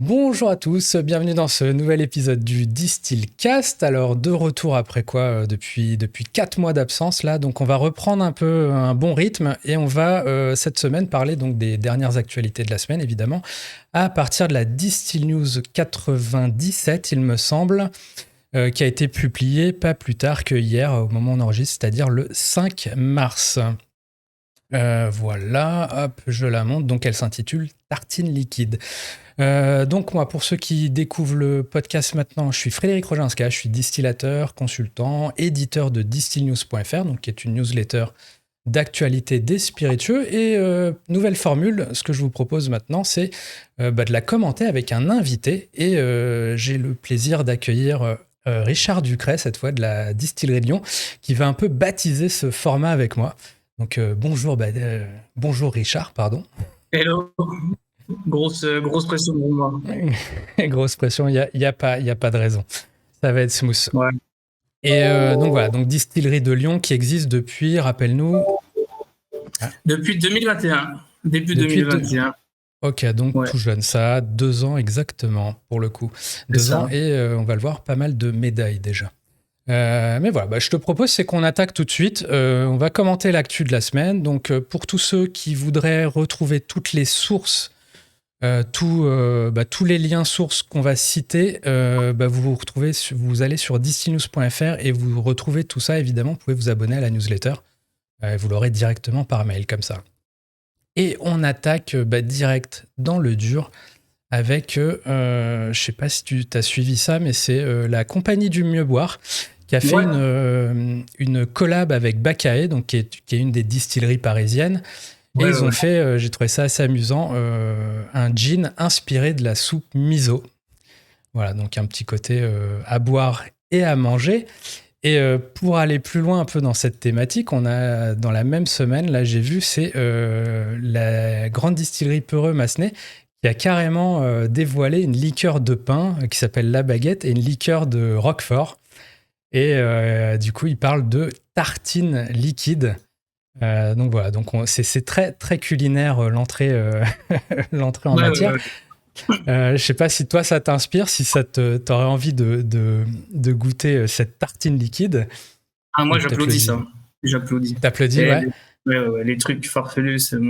Bonjour à tous, bienvenue dans ce nouvel épisode du Distillcast. Alors de retour après depuis 4 mois d'absence là, donc on va reprendre un peu un bon rythme et on va cette semaine parler donc des dernières actualités de la semaine évidemment, à partir de la Distill News 97 il me semble, qui a été publiée pas plus tard que hier au moment où on enregistre, c'est-à-dire le 5 mars. Voilà, hop, je la montre, donc elle s'intitule Tartine liquide. Donc moi, pour ceux qui découvrent le podcast maintenant, je suis Frédéric Roginska, je suis distillateur, consultant, éditeur de distillnews.fr, donc qui est une newsletter d'actualité des spiritueux. Et nouvelle formule, ce que je vous propose maintenant, c'est de la commenter avec un invité. Et j'ai le plaisir d'accueillir Richard Ducret, cette fois de la distillerie de Lyon, qui va un peu baptiser ce format avec moi. Donc bonjour Richard, pardon. Hello, grosse pression pour moi. Grosse pression, il y a pas de raison. Ça va être smooth. Ouais. Et donc voilà, donc distillerie de Lyon qui existe depuis, rappelle-nous. Depuis 2021, début 2021. Ok, donc tout jeune, ça a 2 ans exactement pour le coup. 2 ans et on va le voir, pas mal de médailles déjà. Mais voilà, je te propose, c'est qu'on attaque tout de suite. On va commenter l'actu de la semaine. Donc, pour tous ceux qui voudraient retrouver toutes les sources, tous les liens sources qu'on va citer, vous allez sur distillnews.fr et vous retrouvez tout ça. Évidemment, vous pouvez vous abonner à la newsletter. Vous l'aurez directement par mail, comme ça. Et on attaque direct dans le dur avec, je sais pas si tu as suivi ça, mais c'est la Compagnie du Mieux Boire qui a fait une collab avec Baccae, donc qui est une des distilleries parisiennes. Et ils ont fait, j'ai trouvé ça assez amusant, un gin inspiré de la soupe miso. Voilà, donc un petit côté à boire et à manger. Et pour aller plus loin un peu dans cette thématique, on a dans la même semaine, là j'ai vu, c'est la grande distillerie Peureux-Massenet qui a carrément dévoilé une liqueur de pain qui s'appelle La Baguette et une liqueur de Roquefort. Et du coup, il parle de tartine liquide. Donc voilà, c'est très, très culinaire l'entrée en matière. Je sais pas si toi ça t'inspire, si t'aurais envie de goûter cette tartine liquide. Ah, moi j'applaudis ça. J'applaudis. T'applaudis, ouais. Les trucs farfelus, c'est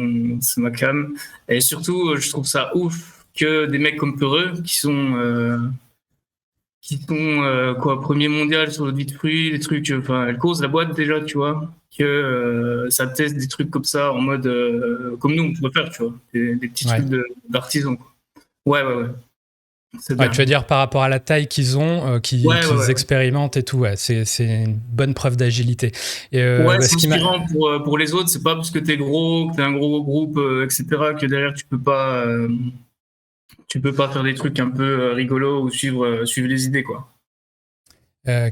ma cam. Et surtout, je trouve ça ouf que des mecs comme Peureux qui sont premier mondial sur l'eau de vie de fruits, des trucs, elle cause la boîte déjà, tu vois, que ça teste des trucs comme ça en mode comme nous on pourrait faire, tu vois, des petits trucs d'artisans, quoi. Ouais. Tu veux dire par rapport à la taille qu'ils ont, qu'ils expérimentent et tout, c'est une bonne preuve d'agilité. Et, c'est inspirant pour les autres, c'est pas parce que t'es gros, que t'es un gros groupe, etc., que derrière tu peux pas faire des trucs un peu rigolos ou suivre les idées, quoi.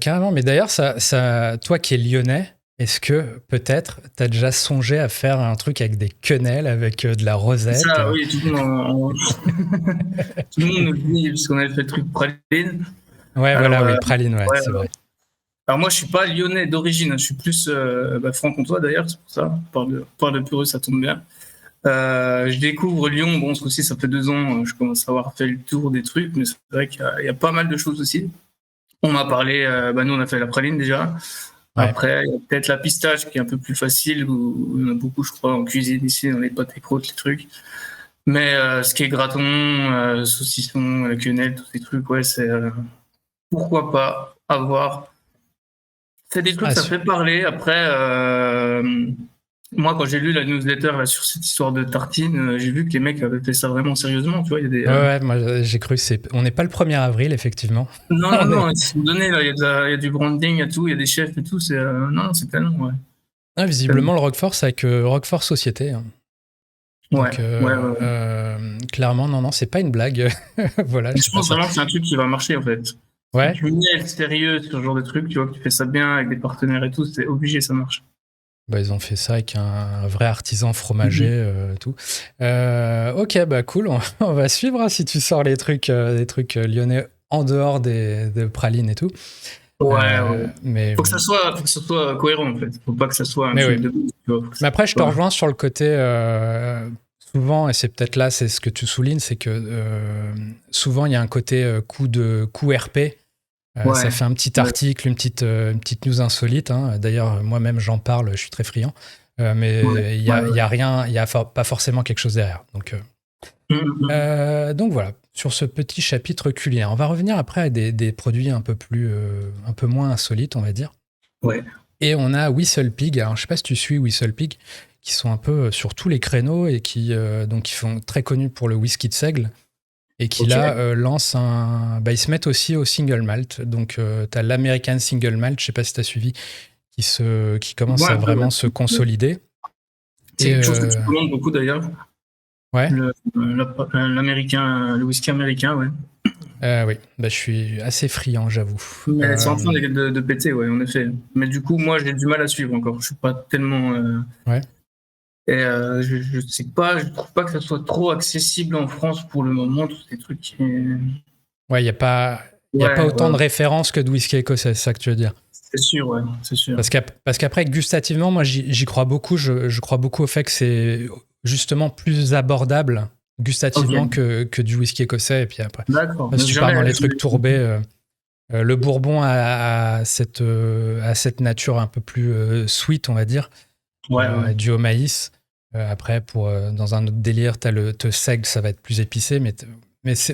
Carrément, mais d'ailleurs, ça, toi qui es lyonnais, est-ce que peut-être t'as déjà songé à faire un truc avec des quenelles, avec de la rosette? Ça, oui, tout le monde nous dit, parce qu'on avait fait le truc praline. Ouais, praline, c'est vrai. Alors moi, je suis pas lyonnais d'origine, je suis plus franc-comtois d'ailleurs, c'est pour ça. On parle de Peureux, ça tombe bien. Je découvre Lyon, bon, ce coup-ci, ça fait 2 ans, je commence à avoir fait le tour des trucs, mais c'est vrai qu'il y a pas mal de choses aussi. On m'a parlé, nous on a fait la praline déjà. Ouais. Après, il y a peut-être la pistache qui est un peu plus facile, où il y en a beaucoup, je crois, en cuisine ici, dans les pâtes et croûtes, les trucs. Mais ce qui est graton, saucisson, la quenelle, tous ces trucs, c'est pourquoi pas avoir. C'est des trucs, ça fait parler. Après, moi, quand j'ai lu la newsletter là, sur cette histoire de tartine, j'ai vu que les mecs avaient fait ça vraiment sérieusement. Tu vois, il y a des. Moi j'ai cru. On n'est pas le 1er avril, effectivement. Non, c'est donné là. Il y a du branding, il y a tout, il y a des chefs et tout. C'est canon, ouais. Ah, visiblement, le Roquefort, c'est avec Roquefort Société. Hein. Donc, clairement, non, c'est pas une blague. Voilà. Je pense vraiment que c'est un truc qui va marcher en fait. Ouais. Si tu es sérieux sur ce genre de truc, tu vois, que tu fais ça bien avec des partenaires et tout, c'est obligé, ça marche. Ils ont fait ça avec un vrai artisan fromager, tout. Ok, cool. On va suivre hein, si tu sors des trucs lyonnais en dehors des pralines et tout. Mais faut que ça soit cohérent en fait. Faut pas que ça soit un truc de. Mais après, je te rejoins sur le côté. souvent, et c'est peut-être là, c'est ce que tu soulignes, c'est que souvent il y a un côté coup RP. Ça fait un petit article, une petite news insolite. Hein. D'ailleurs, moi-même, j'en parle, je suis très friand. Mais il y a rien, il n'y a pas forcément quelque chose derrière. Donc voilà, sur ce petit chapitre culinaire. On va revenir après à des produits un peu moins insolites, on va dire. Ouais. Et on a WhistlePig. Alors, je ne sais pas si tu suis WhistlePig, qui sont un peu sur tous les créneaux et qui sont très connus pour le whisky de seigle. Et qui là lancent ils se mettent aussi au single malt. Donc tu as l'American Single Malt, je sais pas si tu as suivi, qui commence à vraiment se consolider. C'est quelque chose que tu commandes beaucoup d'ailleurs. Ouais. L'américain, le whisky américain, ouais. Oui, je suis assez friand, j'avoue. Mais c'est en train de péter, ouais, en effet. Mais du coup, moi, j'ai du mal à suivre encore. Je suis pas tellement. Ouais. Et je sais pas, je trouve pas que ça soit trop accessible en France pour le moment, tous ces trucs. Ouais, il y a pas autant de références que de whisky écossais, c'est ça que tu veux dire. C'est sûr, ouais, c'est sûr. Parce qu'après, gustativement, moi, j'y crois beaucoup. Je crois beaucoup au fait que c'est justement plus abordable gustativement que du whisky écossais. Et puis après, si tu pars dans les trucs tourbés, le bourbon a cette nature un peu plus sweet, on va dire, dû au maïs. Après, dans un autre délire, tu as le seigle, ça va être plus épicé, mais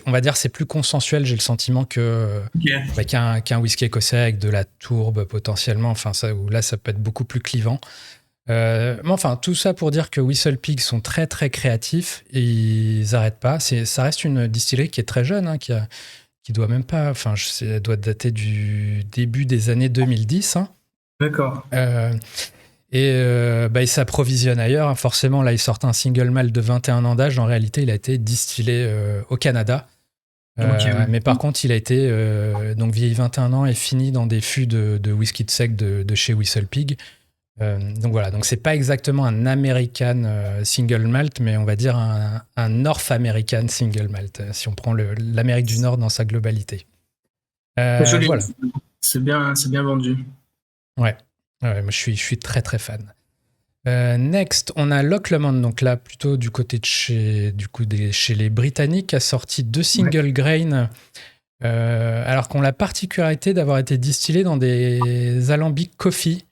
on va dire c'est plus consensuel, j'ai le sentiment qu'un whisky écossais avec de la tourbe potentiellement, où là ça peut être beaucoup plus clivant. Mais enfin, tout ça pour dire que WhistlePig sont très très créatifs et ils n'arrêtent pas. Ça reste une distillerie qui est très jeune, hein, qui doit même pas, elle doit dater du début des années 2010. Hein. D'accord. Ils s'approvisionnent ailleurs. Forcément, là, ils sortent un single malt de 21 ans d'âge. En réalité, il a été distillé au Canada. Mais par contre, il a été vieilli 21 ans et fini dans des fûts de whisky de seigle de chez WhistlePig. Donc voilà, donc c'est pas exactement un American single malt, mais on va dire un North American single malt, si on prend l'Amérique du Nord dans sa globalité. Voilà. C'est bien vendu. Ouais. Ouais, moi je suis très très fan. Next, on a Loch Lomond, donc là plutôt du côté de chez les Britanniques, a sorti 2 single grain, alors qu'on a la particularité d'avoir été distillé dans des alambics coffee,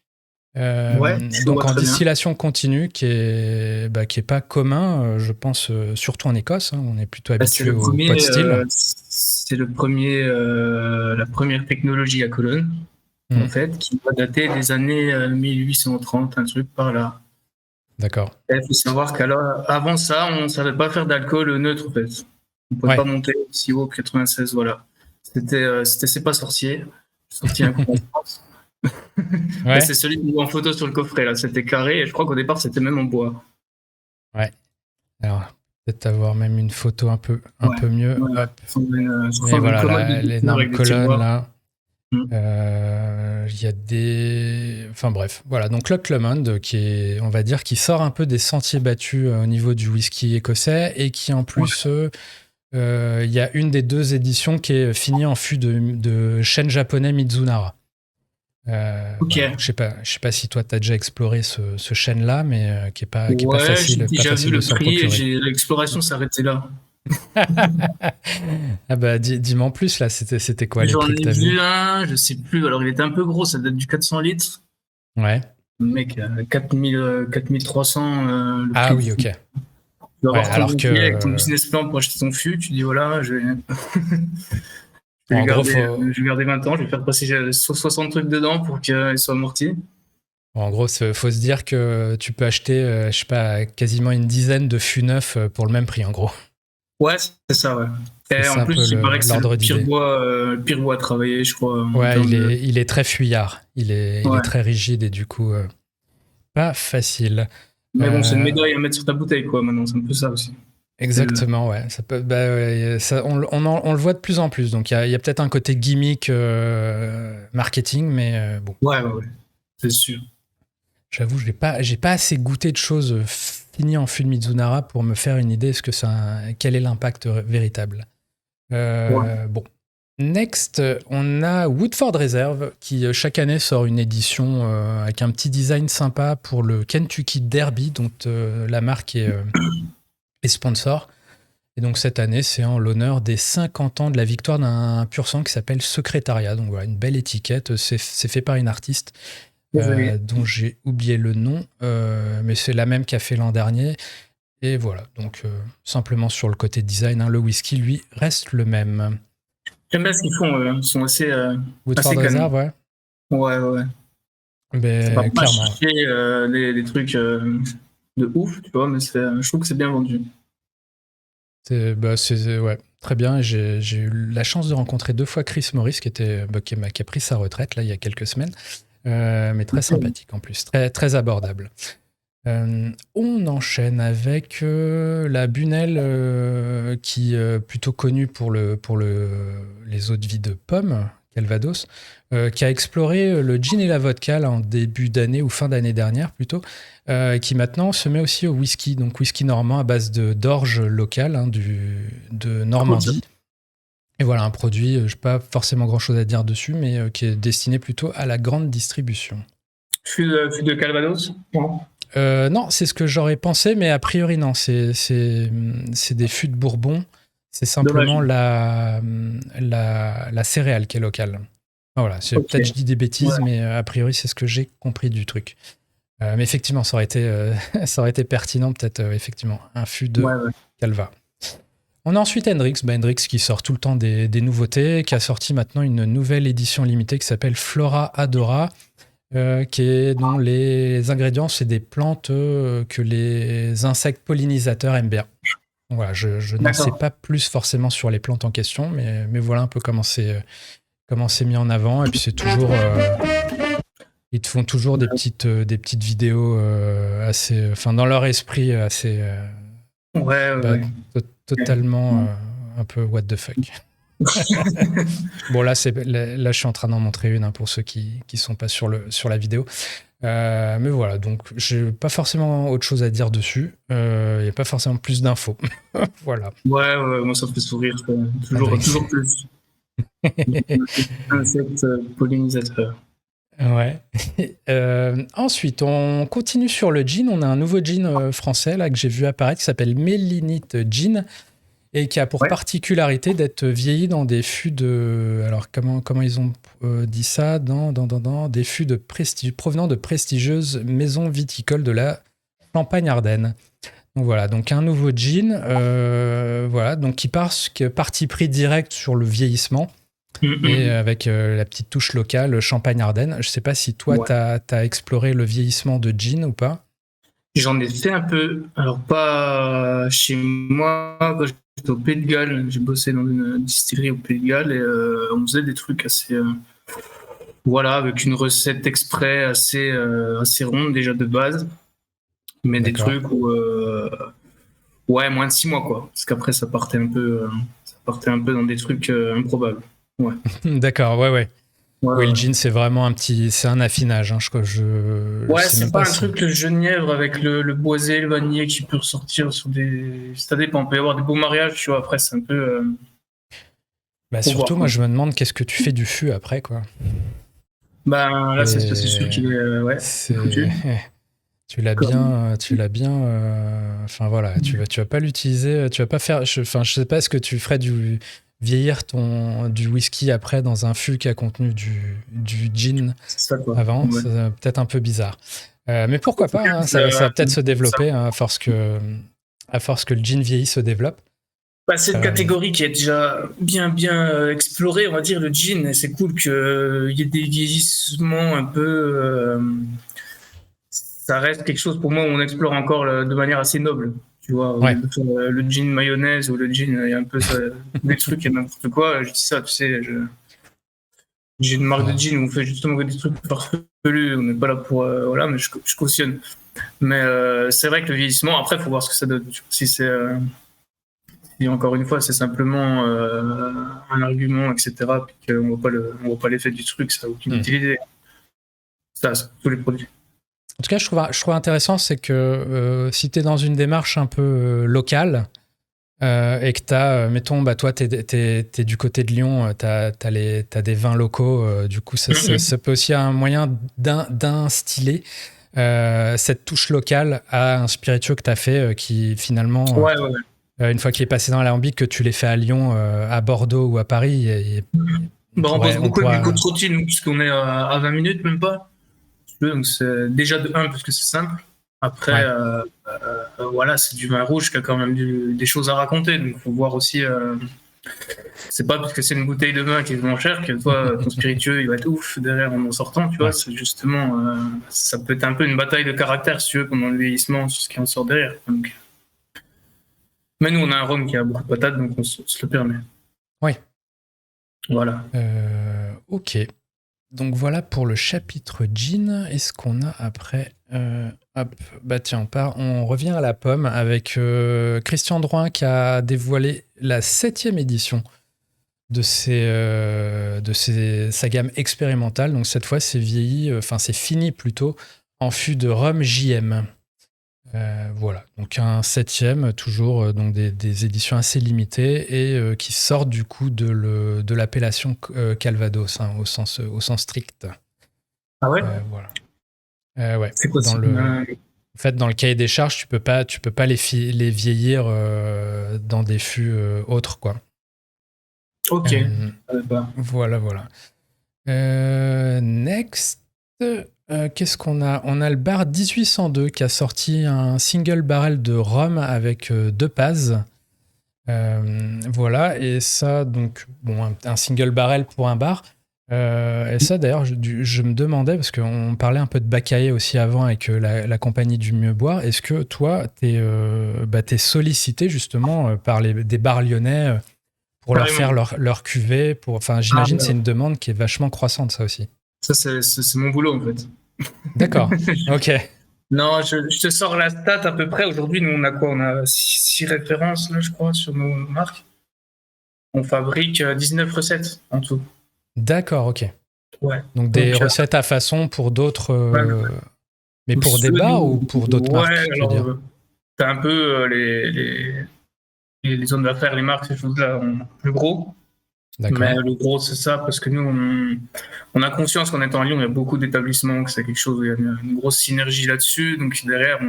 donc en distillation continue, qui est pas commun, je pense, surtout en Écosse. Hein, on est plutôt habitué au pot still. C'est la première technologie à Cologne. En fait, qui va dater des années 1830, un truc par là. D'accord. Il faut savoir qu'avant ça, on ne savait pas faire d'alcool neutre, en fait. On ne pouvait pas monter aussi haut que 96, voilà. C'est pas sorcier. Sorti un coup en France. Ouais. C'est celui qu'on voit en photo sur le coffret, là. C'était carré, et je crois qu'au départ, c'était même en bois. Ouais. Alors, peut-être avoir même une photo un peu mieux. Ouais. Hop. Mais voilà, l'énorme colonne, là. Il y a des... Enfin bref, voilà. Donc Loch Lomond, qui sort un peu des sentiers battus au niveau du whisky écossais et qui en plus, il y a une des 2 éditions qui est finie en fût de chêne japonais Mizunara. Voilà. Je sais pas si toi t'as déjà exploré ce chêne-là, mais qui est pas facile. J'ai déjà vu le prix et l'exploration s'arrêtait là. Ah bah dis-moi en plus là, c'était quoi les prix que t'as vu? J'en ai vu un, je sais plus, alors il était un peu gros, ça date du 400 litres. Ouais. Le mec, 4300 le ah prix. Oui, ok. Tu vas avoir ton avec ton business plan pour acheter ton fût, tu dis voilà, je vais garder 20 ans, je vais faire passer 60 trucs dedans pour qu'il soit amorti. En gros, faut se dire que tu peux acheter, je sais pas, quasiment une dizaine de fûts neufs pour le même prix en gros. Ouais, c'est ça, ouais. Et en plus, il paraît que c'est le pire bois à travailler, je crois. Ouais, il est très fuyard. Il est très rigide et du coup, pas facile. Mais bon, c'est une médaille à mettre sur ta bouteille, quoi, maintenant. C'est un peu ça aussi. Exactement, ouais. Ça peut, on le voit de plus en plus. Donc, il y a peut-être un côté gimmick marketing, mais bon. Ouais. C'est sûr. J'avoue, j'ai pas assez goûté de choses finies en fût de Mizunara pour me faire une idée quel est l'impact véritable. Bon. Next, on a Woodford Reserve qui chaque année sort une édition avec un petit design sympa pour le Kentucky Derby, dont la marque est et sponsor. Et donc cette année, c'est en l'honneur des 50 ans de la victoire d'un pur sang qui s'appelle Secrétariat. Donc voilà, une belle étiquette. C'est fait par une artiste dont j'ai oublié le nom, mais c'est la même qu'a fait l'an dernier. Et voilà, donc simplement sur le côté design, le whisky, lui, reste le même. J'aime bien ce qu'ils font, ils sont assez Woodford Reserve, ouais. Ouais. Ben, Ça va pas clairement. chercher des trucs de ouf, tu vois, mais je trouve que c'est bien vendu. C'est ouais, très bien. J'ai eu la chance de rencontrer 2 fois Chris Morris, qui a pris sa retraite là, il y a quelques semaines, mais très sympathique en plus, très, très abordable. On enchaîne avec la Bunel, qui est plutôt connue pour les eaux de vie de pomme, Calvados, qui a exploré le gin et la vodka là, en début d'année ou fin d'année dernière plutôt, qui maintenant se met aussi au whisky, donc whisky normand à base d'orge locale de Normandie. Et voilà, un produit, je n'ai pas forcément grand-chose à dire dessus, mais qui est destiné plutôt à la grande distribution. Fût de Calvados? Non, c'est ce que j'aurais pensé, mais a priori non. C'est des fûts de Bourbon. C'est simplement la céréale qui est locale. Voilà, peut-être je dis des bêtises, mais a priori c'est ce que j'ai compris du truc. Mais effectivement, ça aurait été pertinent, peut-être effectivement un fût de Calva. On a ensuite Hendrix, Hendrix qui sort tout le temps des nouveautés, qui a sorti maintenant une nouvelle édition limitée qui s'appelle Flora Adora. Dont les ingrédients, c'est des plantes que les insectes pollinisateurs aiment bien. Donc voilà, je n'en sais pas plus forcément sur les plantes en question, mais voilà un peu comment c'est mis en avant. Et puis c'est toujours... ils te font toujours des petites vidéos assez... Enfin, dans leur esprit, assez... totalement un peu what the fuck. Bon, là, je suis en train d'en montrer une pour ceux qui sont pas sur la vidéo. Mais voilà, donc j'ai pas forcément autre chose à dire dessus. Il n'y a pas forcément plus d'infos. Voilà. Ouais, moi ça me fait sourire. Toujours plus. Insecte pollinisateur. Ouais. Ensuite, on continue sur le gin. On a un nouveau gin français là que j'ai vu apparaître qui s'appelle Mélinite Gin. Et qui a pour particularité d'être vieilli dans des fûts de... Alors, comment ils ont dit ça dans des fûts provenant de prestigieuses maisons viticoles de la Champagne-Ardenne. Donc voilà, donc un nouveau gin, voilà, donc qui parti pris direct sur le vieillissement, et avec la petite touche locale Champagne-Ardenne. Je ne sais pas si toi, tu as exploré le vieillissement de gin ou pas. J'en ai fait un peu, alors pas chez moi, quand j'étais au Pays de Galles, j'ai bossé dans une distillerie au Pays de Galles et on faisait des trucs assez, avec une recette exprès assez ronde déjà de base, mais des trucs où, moins de 6 mois quoi, parce qu'après ça partait un peu dans des trucs improbables. Ouais. D'accord, ouais. Oui, le gin, c'est vraiment c'est un affinage. C'est pas un truc le genièvre avec le boisé, le vanillé qui peut ressortir sur des... Ça dépend, on peut y avoir des beaux mariages, tu vois, après c'est un peu... surtout, moi je me demande qu'est-ce que tu fais du fût après, quoi. Là, c'est sûr qu'il est... foutu. Tu l'as bien... Enfin voilà, tu vas pas l'utiliser, tu vas pas faire... je sais pas, est-ce que tu ferais vieillir du whisky après dans un fût qui a contenu du gin avant, c'est peut-être un peu bizarre. Mais pourquoi pas, ça va peut-être se développer à force que le gin vieillit se développe. C'est une catégorie qui est déjà bien explorée, on va dire, le gin, et c'est cool qu'il y ait des vieillissements un peu... ça reste quelque chose pour moi où on explore encore de manière assez noble. Tu vois, le gin mayonnaise ou le gin, il y a un peu des trucs, il y a n'importe quoi. Je dis ça, tu sais, j'ai une marque de gin où on fait justement des trucs farfelus, on n'est pas là pour... mais je cautionne. Mais c'est vrai que le vieillissement, après, il faut voir ce que ça donne. Si c'est... Et encore une fois, c'est simplement un argument, etc., puis qu'on ne voit pas l'effet du truc, ça n'a aucune utilité. Ça, c'est tous les produits. En tout cas, je trouve intéressant, c'est que si tu es dans une démarche un peu locale et que tu as, mettons, toi, tu es du côté de Lyon, tu as des vins locaux, du coup, ça peut aussi être un moyen d'instiller cette touche locale à un spiritueux que tu as fait qui finalement, Ouais. une fois qu'il est passé dans l'alambic, que tu l'aies fait à Lyon, à Bordeaux ou à Paris, On bosse beaucoup avec du côte-rôti, nous, puisqu'on est à 20 minutes, même pas. Donc c'est déjà de 1 parce que c'est simple. Après, voilà, c'est du vin rouge qui a quand même des choses à raconter. Donc il faut voir aussi. C'est pas parce que c'est une bouteille de vin qui est vraiment chère que toi, ton spiritueux, il va être ouf derrière en sortant, tu vois. C'est justement, ça peut être un peu une bataille de caractère, si tu veux, pendant le vieillissement, sur ce qui en sort derrière. Donc... Mais nous, on a un rhum qui a beaucoup de patates, donc on se le permet. Oui. Voilà. Ok. Donc voilà pour le chapitre gin. Est-ce qu'on a après hop, bah tiens, on revient à la pomme avec Christian Drouin qui a dévoilé la 7e édition de sa gamme expérimentale. Donc cette fois, c'est c'est fini plutôt en fût de rhum JM. Voilà, donc un 7e, toujours donc des éditions assez limitées et qui sortent du coup de l'appellation Calvados au sens strict. Ah ouais. Voilà. Ouais. C'est quoi En fait, dans le cahier des charges, tu peux pas les vieillir dans des fûts autres, quoi. Ok. Voilà. Next. Qu'est-ce qu'on a ? On a le bar 1802 qui a sorti un single barrel de rhum avec 2 phases. Voilà, et ça, donc, bon, un single barrel pour un bar. Et ça, d'ailleurs, je me demandais, parce qu'on parlait un peu de Baccaï aussi avant avec la compagnie du Mieux Boire. Est-ce que toi, t'es sollicité justement par des bars lyonnais pour leur faire leur cuvée j'imagine que c'est une demande qui est vachement croissante, ça aussi. Ça, c'est mon boulot, en fait. D'accord, ok. Non, je te sors la stat à peu près. Aujourd'hui, nous, on a quoi ? On a 6 références, là, je crois, sur nos marques. On fabrique 19 recettes en tout. D'accord, ok. Ouais. Donc des recettes à façon pour d'autres... Mais pour des bars ou pour d'autres marques, tu veux dire ? T'as un peu les zones d'affaires, les marques, ces choses-là, plus gros. D'accord. Mais le gros, c'est ça, parce que nous, on a conscience qu'en étant à Lyon, il y a beaucoup d'établissements, que c'est quelque chose où il y a une grosse synergie là-dessus. Donc derrière,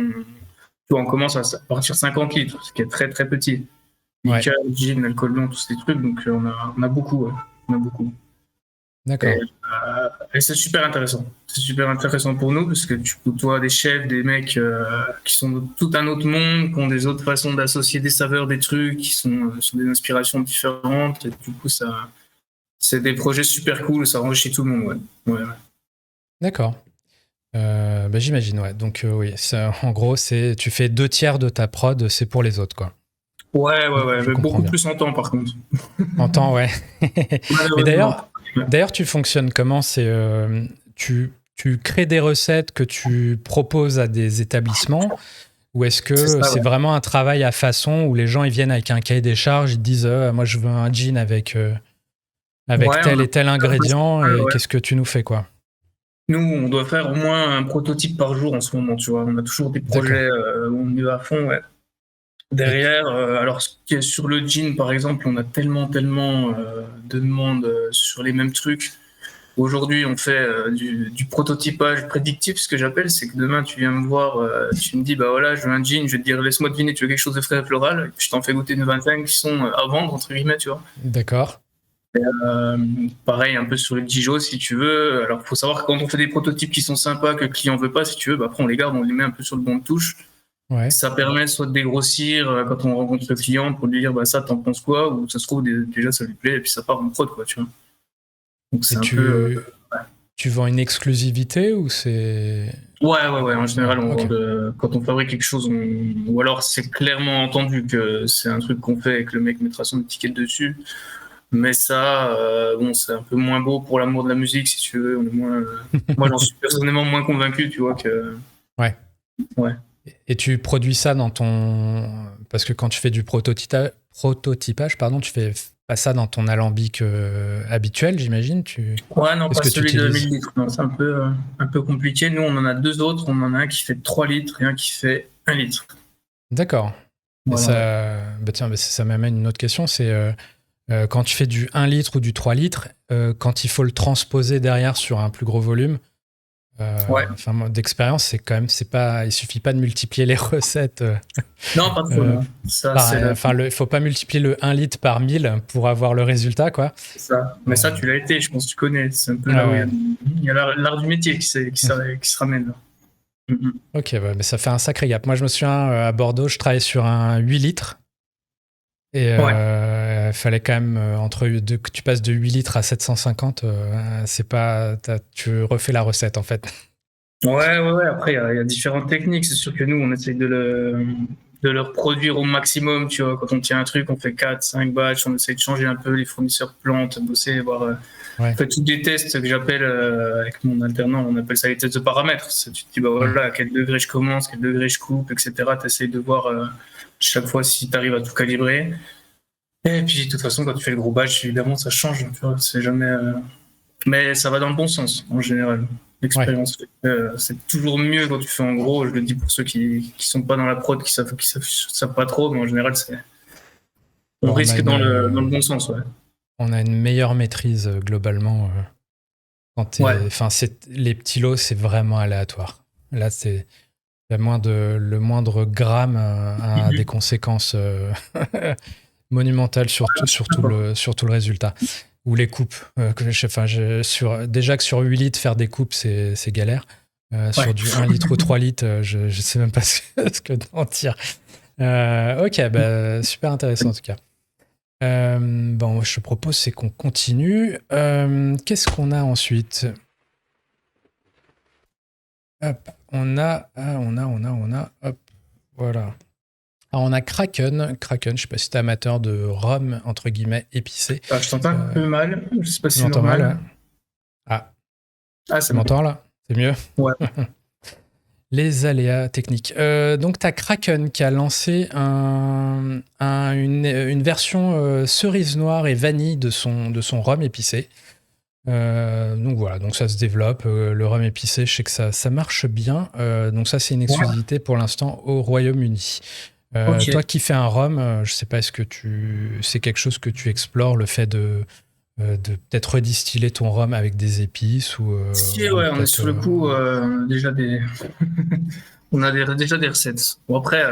on commence à partir 50 litres, ce qui est très très petit. Liqueur, gin, alcool blanc, tous ces trucs. Donc on a beaucoup. Ouais. On a beaucoup. D'accord. Et c'est super intéressant. C'est super intéressant pour nous parce que tu côtoies des chefs, des mecs qui sont de tout un autre monde, qui ont des autres façons d'associer des saveurs, des trucs, qui sont sur des inspirations différentes. Et du coup, c'est des projets super cool, ça enrichit tout le monde. Ouais. D'accord. J'imagine, ouais. Donc oui, en gros, tu fais 2/3 de ta prod, c'est pour les autres, quoi. Ouais. Mais beaucoup plus en temps, par contre. En temps, ouais. Mais d'ailleurs, tu fonctionnes comment ? Tu crées des recettes que tu proposes à des établissements ou est-ce que c'est vraiment un travail à façon où les gens ils viennent avec un cahier des charges, ils disent moi je veux un gin avec tel et tel ingrédient et qu'est-ce que tu nous fais, quoi ? Nous, on doit faire au moins un prototype par jour en ce moment, tu vois. On a toujours des projets où on y va à fond, ouais. Derrière, alors sur le gin, par exemple, on a tellement de demandes sur les mêmes trucs. Aujourd'hui, on fait du prototypage prédictif, ce que j'appelle, c'est que demain, tu viens me voir, tu me dis, bah voilà, je veux un gin, je vais te dire, laisse-moi deviner, tu veux quelque chose de frais et floral, je t'en fais goûter une vingtaine qui sont à vendre, entre guillemets, tu vois. D'accord. Et, pareil, un peu sur le Dijon, si tu veux. Alors, il faut savoir que quand on fait des prototypes qui sont sympas, que le client veut pas, si tu veux, bah, après, on les garde, on les met un peu sur le banc de touche. Ouais. Ça permet soit de dégrossir quand on rencontre le client pour lui dire bah ça t'en penses quoi, ou ça se trouve déjà ça lui plaît et puis ça part en prod, quoi, tu vois. Donc c'est tu vends une exclusivité ou c'est... Ouais, en général quand on fabrique quelque chose ou alors c'est clairement entendu que c'est un truc qu'on fait et que le mec mettra son étiquette dessus, mais ça c'est un peu moins beau pour l'amour de la musique, si tu veux. On est moins moi j'en suis personnellement moins convaincu, tu vois, que ouais. Et tu produis ça dans ton... Parce que quand tu fais du prototypage, tu fais pas ça dans ton alambic habituel, j'imagine. Ouais, non, pas celui de 1000 litres. Non, c'est un peu compliqué. Nous, on en a 2 autres. On en a un qui fait 3 litres et un qui fait 1 litre. D'accord. Voilà. Ça m'amène une autre question. C'est quand tu fais du 1 litre ou du 3 litres, quand il faut le transposer derrière sur un plus gros volume, Ouais. Enfin, d'expérience, il suffit pas de multiplier les recettes. Non, pas trop, non. Ça, c'est Il faut pas multiplier le 1 litre par 1000 pour avoir le résultat, quoi. ça. Mais ça, tu l'as été, je pense que tu connais. C'est un peu là où il y a l'art du métier qui se ramène. Là. Ok, mais ça fait un sacré gap. Moi, je me souviens, à Bordeaux, je travaillais sur un 8 litres. Et il fallait quand même, que tu passes de 8 litres à 750, tu refais la recette, en fait. Ouais. Après, il y a différentes techniques. C'est sûr que nous, on essaye de le reproduire au maximum. Tu vois, quand on tient un truc, on fait 4, 5 batchs. On essaye de changer un peu les fournisseurs plantes, bosser, voir. On fait tous des tests que j'appelle, avec mon alternant, on appelle ça les tests de paramètres. Tu te dis, bah voilà, à quel degré je commence, quel degré je coupe, etc. Tu essayes de voir chaque fois si tu arrives à tout calibrer. Et puis, de toute façon, quand tu fais le gros batch, évidemment, ça change. Tu vois, c'est jamais. Mais ça va dans le bon sens, en général. L'expérience, c'est toujours mieux quand tu fais en gros. Je le dis pour ceux qui sont pas dans la prod, qui savent pas trop, mais en général, on risque dans le bon sens, ouais. On a une meilleure maîtrise globalement. Les petits lots, c'est vraiment aléatoire. Là, c'est le moindre gramme a des conséquences monumentales sur tout le résultat. Ou les coupes. Déjà que sur 8 litres, faire des coupes, c'est galère. Sur du 1 litre ou 3 litres, je ne sais même pas ce que t'en tires. Ok, super intéressant en tout cas. Je te propose, c'est qu'on continue. Qu'est-ce qu'on a ensuite ? Hop, on a, hop, voilà. Alors, on a Kraken, je sais pas si t'es amateur de rhum, entre guillemets, épicé. Je t'entends un peu mal, je sais pas si c'est normal. Tu m'entends là ? C'est mieux ? Ouais. Les aléas techniques. Donc, tu as Kraken qui a lancé une version cerise noire et vanille de son rhum épicé. Donc voilà, donc ça se développe. Le rhum épicé, je sais que ça marche bien. Donc ça, c'est une exclusivité pour l'instant au Royaume-Uni. Toi qui fais un rhum, je sais pas, est-ce que c'est quelque chose que tu explores, le fait de peut-être redistiller ton rhum avec des épices ou on est sur le coup déjà on a déjà des recettes. Bon après,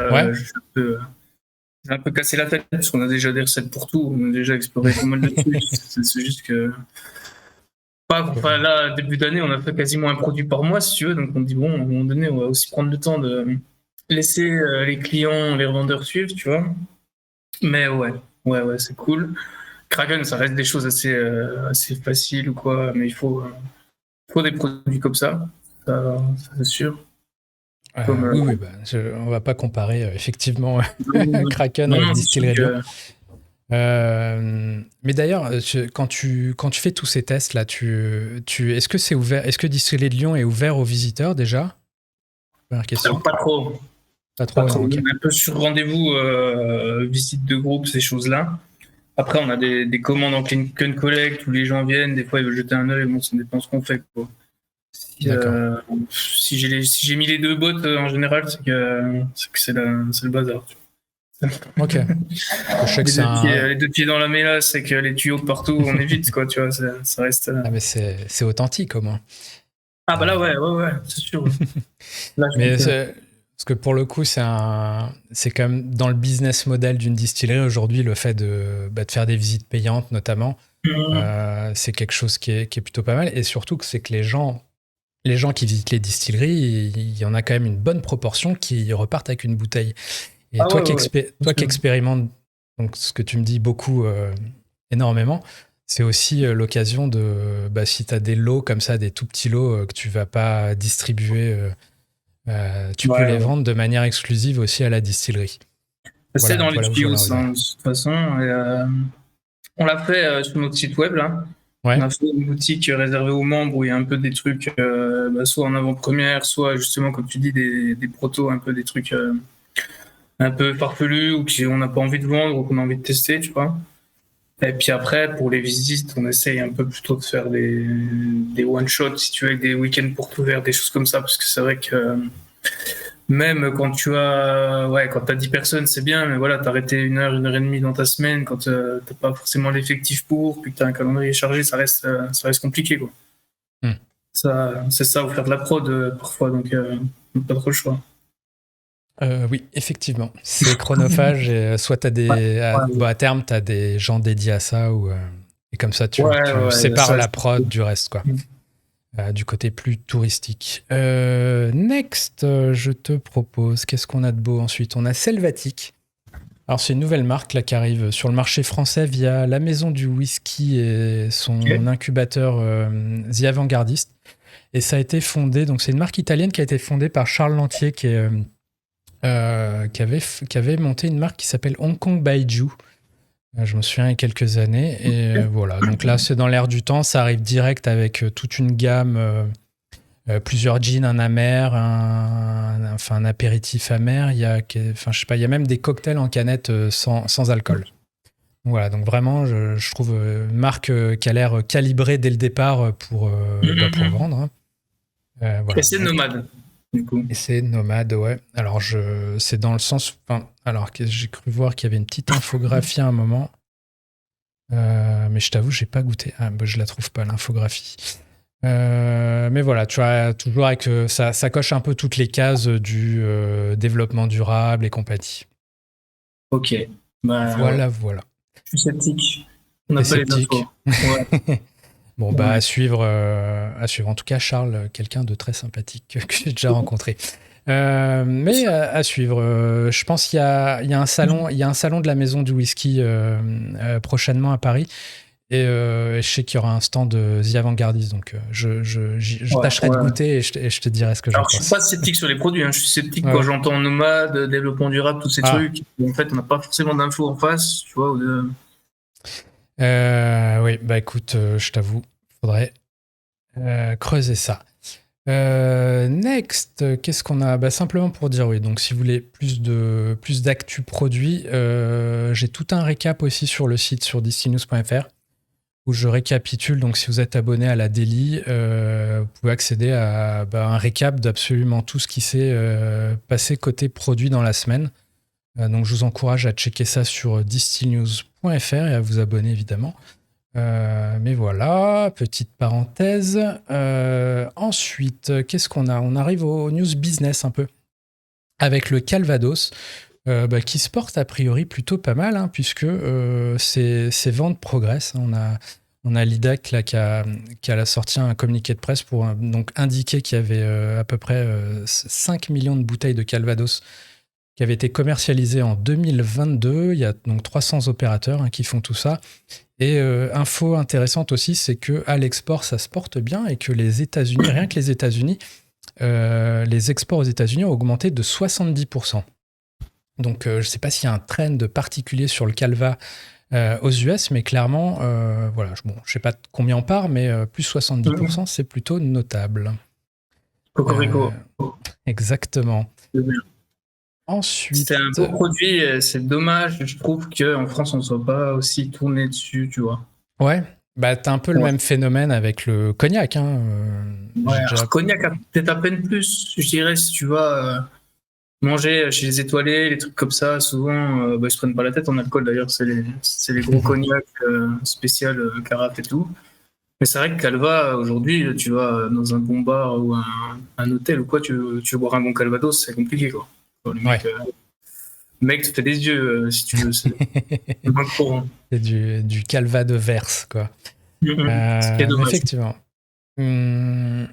j'ai un peu cassé la tête parce qu'on a déjà des recettes pour tout. On a déjà exploré pas mal de trucs. C'est juste que là, début d'année, on a fait quasiment un produit par mois, si tu veux. Donc on dit bon, à un moment donné, on va aussi prendre le temps de laisser les clients, les revendeurs suivre, tu vois. Mais ouais, c'est cool. Kraken, ça reste des choses assez faciles ou quoi, mais il faut des produits comme ça c'est sûr. Oui, on va pas comparer effectivement Kraken avec Distillery Lyon. Mais d'ailleurs, quand tu fais tous ces tests là, est-ce que c'est ouvert ? Est-ce que Distillery Lyon est ouvert aux visiteurs déjà ? Première question. Alors, pas trop. On est un peu sur rendez-vous, visite de groupe, ces choses-là. Après, on a des commandes en click and collect où les gens viennent, des fois ils veulent jeter un œil, bon, ça dépend ce qu'on fait, quoi. Si j'ai mis les deux bottes en général, c'est que c'est le bazar. Ok. Les deux pieds dans la mélasse, c'est que les tuyaux de partout, on évite, quoi, tu vois, ça reste. Ah, mais c'est authentique au moins. Ah, bah là, ouais, c'est sûr. Là, parce que pour le coup, c'est quand même dans le business model d'une distillerie aujourd'hui, le fait de faire des visites payantes notamment, c'est quelque chose qui est plutôt pas mal. Et surtout que c'est que les gens qui visitent les distilleries, il y en a quand même une bonne proportion qui repartent avec une bouteille. Et toi qui expérimentes donc ce que tu me dis beaucoup, énormément, c'est aussi l'occasion de, si tu as des lots comme ça, des tout petits lots que tu vas pas distribuer, tu peux les vendre de manière exclusive aussi à la distillerie. C'est dans les tuyaux, de toute façon. On l'a fait sur notre site web, là. Ouais. On a fait une boutique réservée aux membres où il y a un peu des trucs, soit en avant-première, soit justement, comme tu dis, des protos, un peu des trucs un peu farfelus ou qu'on n'a pas envie de vendre ou qu'on a envie de tester, tu vois. Et puis après, pour les visites, on essaye un peu plutôt de faire des one-shots, si tu veux, avec des week-ends portes ouvertes, des choses comme ça, parce que c'est vrai que même quand quand t'as 10 personnes, c'est bien, mais voilà, t'arrêter 1 heure, 1 heure et demie dans ta semaine, quand t'as pas forcément l'effectif pour, puis que t'as un calendrier chargé, ça reste compliqué, quoi. C'est ça, ou faire de la prod parfois, donc pas trop le choix. Oui, effectivement. C'est chronophage. Et, soit t'as à terme, tu as des gens dédiés à ça, et comme ça, tu sépares la prod du reste, quoi. Du côté plus touristique. Next, je te propose, qu'est-ce qu'on a de beau ensuite? On a Selvatic. Alors, c'est une nouvelle marque là, qui arrive sur le marché français via la Maison du Whisky et son incubateur The Avant-Gardiste. Et ça a été fondé, donc c'est une marque italienne qui a été fondée par Charles Lantier, qui avait monté une marque qui s'appelle Hong Kong Baijiu. Je me souviens il y a quelques années. Et voilà, donc là, c'est dans l'air du temps. Ça arrive direct avec toute une gamme, plusieurs gins, un amer, un apéritif amer. Il y a même des cocktails en canette sans alcool. Voilà, donc vraiment, je trouve une marque qui a l'air calibrée dès le départ pour vendre. Hein. Voilà. Et c'est nomade, du coup. Et c'est nomade, ouais. Alors, c'est dans le sens... alors, j'ai cru voir qu'il y avait une petite infographie à un moment. Mais je t'avoue, j'ai pas goûté. Ah, bah, je la trouve pas, l'infographie. Mais voilà, tu vois, toujours avec... ça coche un peu toutes les cases du développement durable et compagnie. Ok. Voilà. Je suis sceptique. On n'a pas les infos. Ouais. Bon, bah, à suivre. En tout cas, Charles, quelqu'un de très sympathique que j'ai déjà rencontré. Mais à suivre. Je pense qu'il y a un salon de la Maison du Whisky prochainement à Paris. Et je sais qu'il y aura un stand de The Avant-Gardiste. Donc, je tâcherai de goûter et je te dirai ce que j'en pense. Alors, je suis pas sceptique sur les produits. Hein. Je suis sceptique quand j'entends nomade, développement durable, tous ces trucs. En fait, on n'a pas forcément d'infos en face, tu vois. Oui, bah écoute, je t'avoue, faudrait creuser ça. Next, qu'est-ce qu'on a? Bah, simplement pour dire oui. Donc, si vous voulez plus d'actu produits, j'ai tout un récap aussi sur le site sur distillenews.fr où je récapitule. Donc, si vous êtes abonné à la Daily, vous pouvez accéder à un récap d'absolument tout ce qui s'est passé côté produit dans la semaine. Donc, je vous encourage à checker ça sur distillenews.fr et à vous abonner évidemment. Mais voilà, petite parenthèse. Ensuite, qu'est-ce qu'on a? On arrive au news business un peu. Avec le Calvados, qui se porte a priori plutôt pas mal, hein, puisque ses ventes progressent. On a l'IDAC là, qui a sorti un communiqué de presse pour donc indiquer qu'il y avait à peu près 5 millions de bouteilles de Calvados qui avaient été commercialisées en 2022. Il y a donc 300 opérateurs qui font tout ça. Et info intéressante aussi, c'est qu'à l'export, ça se porte bien et que les États-Unis, rien que les États-Unis, les exports aux États-Unis ont augmenté de 70%. Donc, je ne sais pas s'il y a un trend particulier sur le Calva aux US, mais clairement, voilà, je ne sais pas combien on part, mais plus 70%, c'est plutôt notable. Cocorico. Exactement. Ensuite, c'est un beau produit, c'est dommage, je trouve qu'en France, on ne soit pas aussi tourné dessus, tu vois. Ouais, bah t'as un peu le même phénomène avec le cognac. Hein. Le cognac a peut-être à peine plus, je dirais, si tu vas manger chez les étoilés, les trucs comme ça, souvent, ils se prennent pas la tête en alcool, d'ailleurs, c'est les gros cognacs spécial carafe et tout. Mais c'est vrai que Calva, aujourd'hui, tu vas dans un bon bar ou un hôtel ou quoi, tu veux boire un bon Calvados, c'est compliqué, quoi. Le mec te fait des yeux, si tu veux. C'est pas courant. C'est du Calva de verse, quoi. Effectivement. Qu'est-ce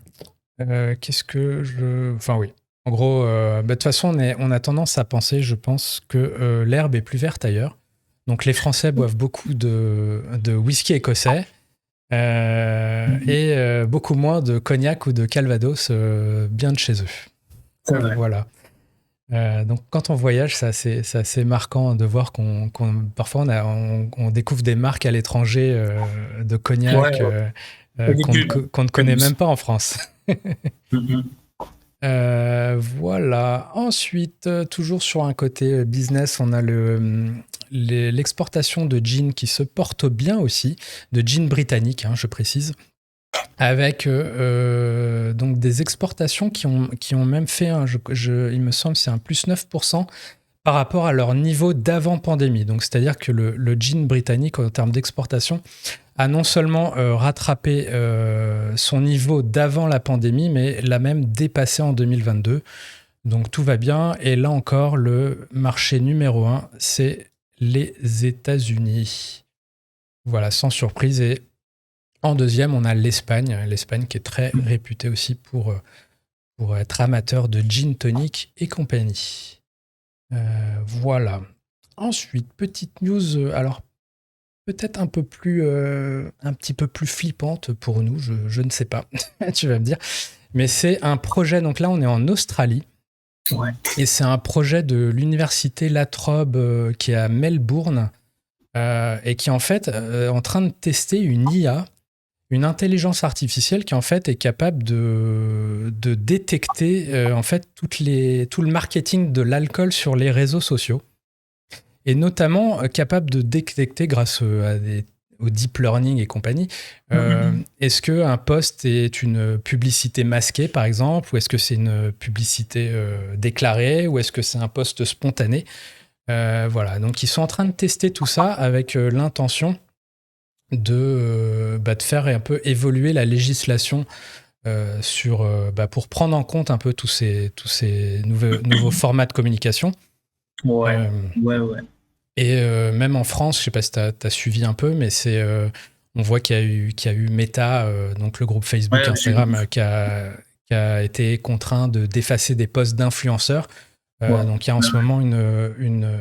que je... Enfin, oui. En gros, de toute façon, on a tendance à penser, je pense, que l'herbe est plus verte ailleurs. Donc, les Français boivent beaucoup de whisky écossais et beaucoup moins de cognac ou de Calvados bien de chez eux. Voilà. Donc, quand on voyage, c'est assez marquant de voir qu'on parfois on découvre des marques à l'étranger de cognac qu'on ne connaît même pas en France. Voilà. Ensuite, toujours sur un côté business, on a l'exportation de gin qui se porte bien aussi, de gin britannique, je précise. Avec donc des exportations qui ont même fait, il me semble, c'est un plus 9% par rapport à leur niveau d'avant-pandémie. Donc, c'est-à-dire que le gin britannique, en termes d'exportation, a non seulement rattrapé son niveau d'avant la pandémie, mais l'a même dépassé en 2022. Donc, tout va bien. Et là encore, le marché numéro 1, c'est les États-Unis. Voilà, sans surprise. Et en deuxième, on a l'Espagne. L'Espagne qui est très réputée aussi pour être amateur de gin tonic et compagnie. Voilà. Ensuite, petite news, alors peut-être un petit peu plus flippante pour nous, je ne sais pas, tu vas me dire. Mais c'est un projet, donc là on est en Australie, et c'est un projet de l'université La Trobe qui est à Melbourne, et qui en fait est en train de tester une IA, une intelligence artificielle qui en fait est capable de détecter en fait tout le marketing de l'alcool sur les réseaux sociaux, et notamment capable de détecter grâce au deep learning et compagnie, est-ce qu'un post est une publicité masquée par exemple, ou est-ce que c'est une publicité déclarée, ou est-ce que c'est un post spontané. Voilà, donc ils sont en train de tester tout ça avec l'intention de faire un peu évoluer la législation pour prendre en compte un peu tous ces nouveaux formats de communication. Ouais. Et même en France, je sais pas si tu as suivi un peu, mais on voit qu'il y a eu Meta, donc le groupe Facebook, Instagram, qui a été contraint d'effacer des posts d'influenceurs. Donc il y a en ce moment une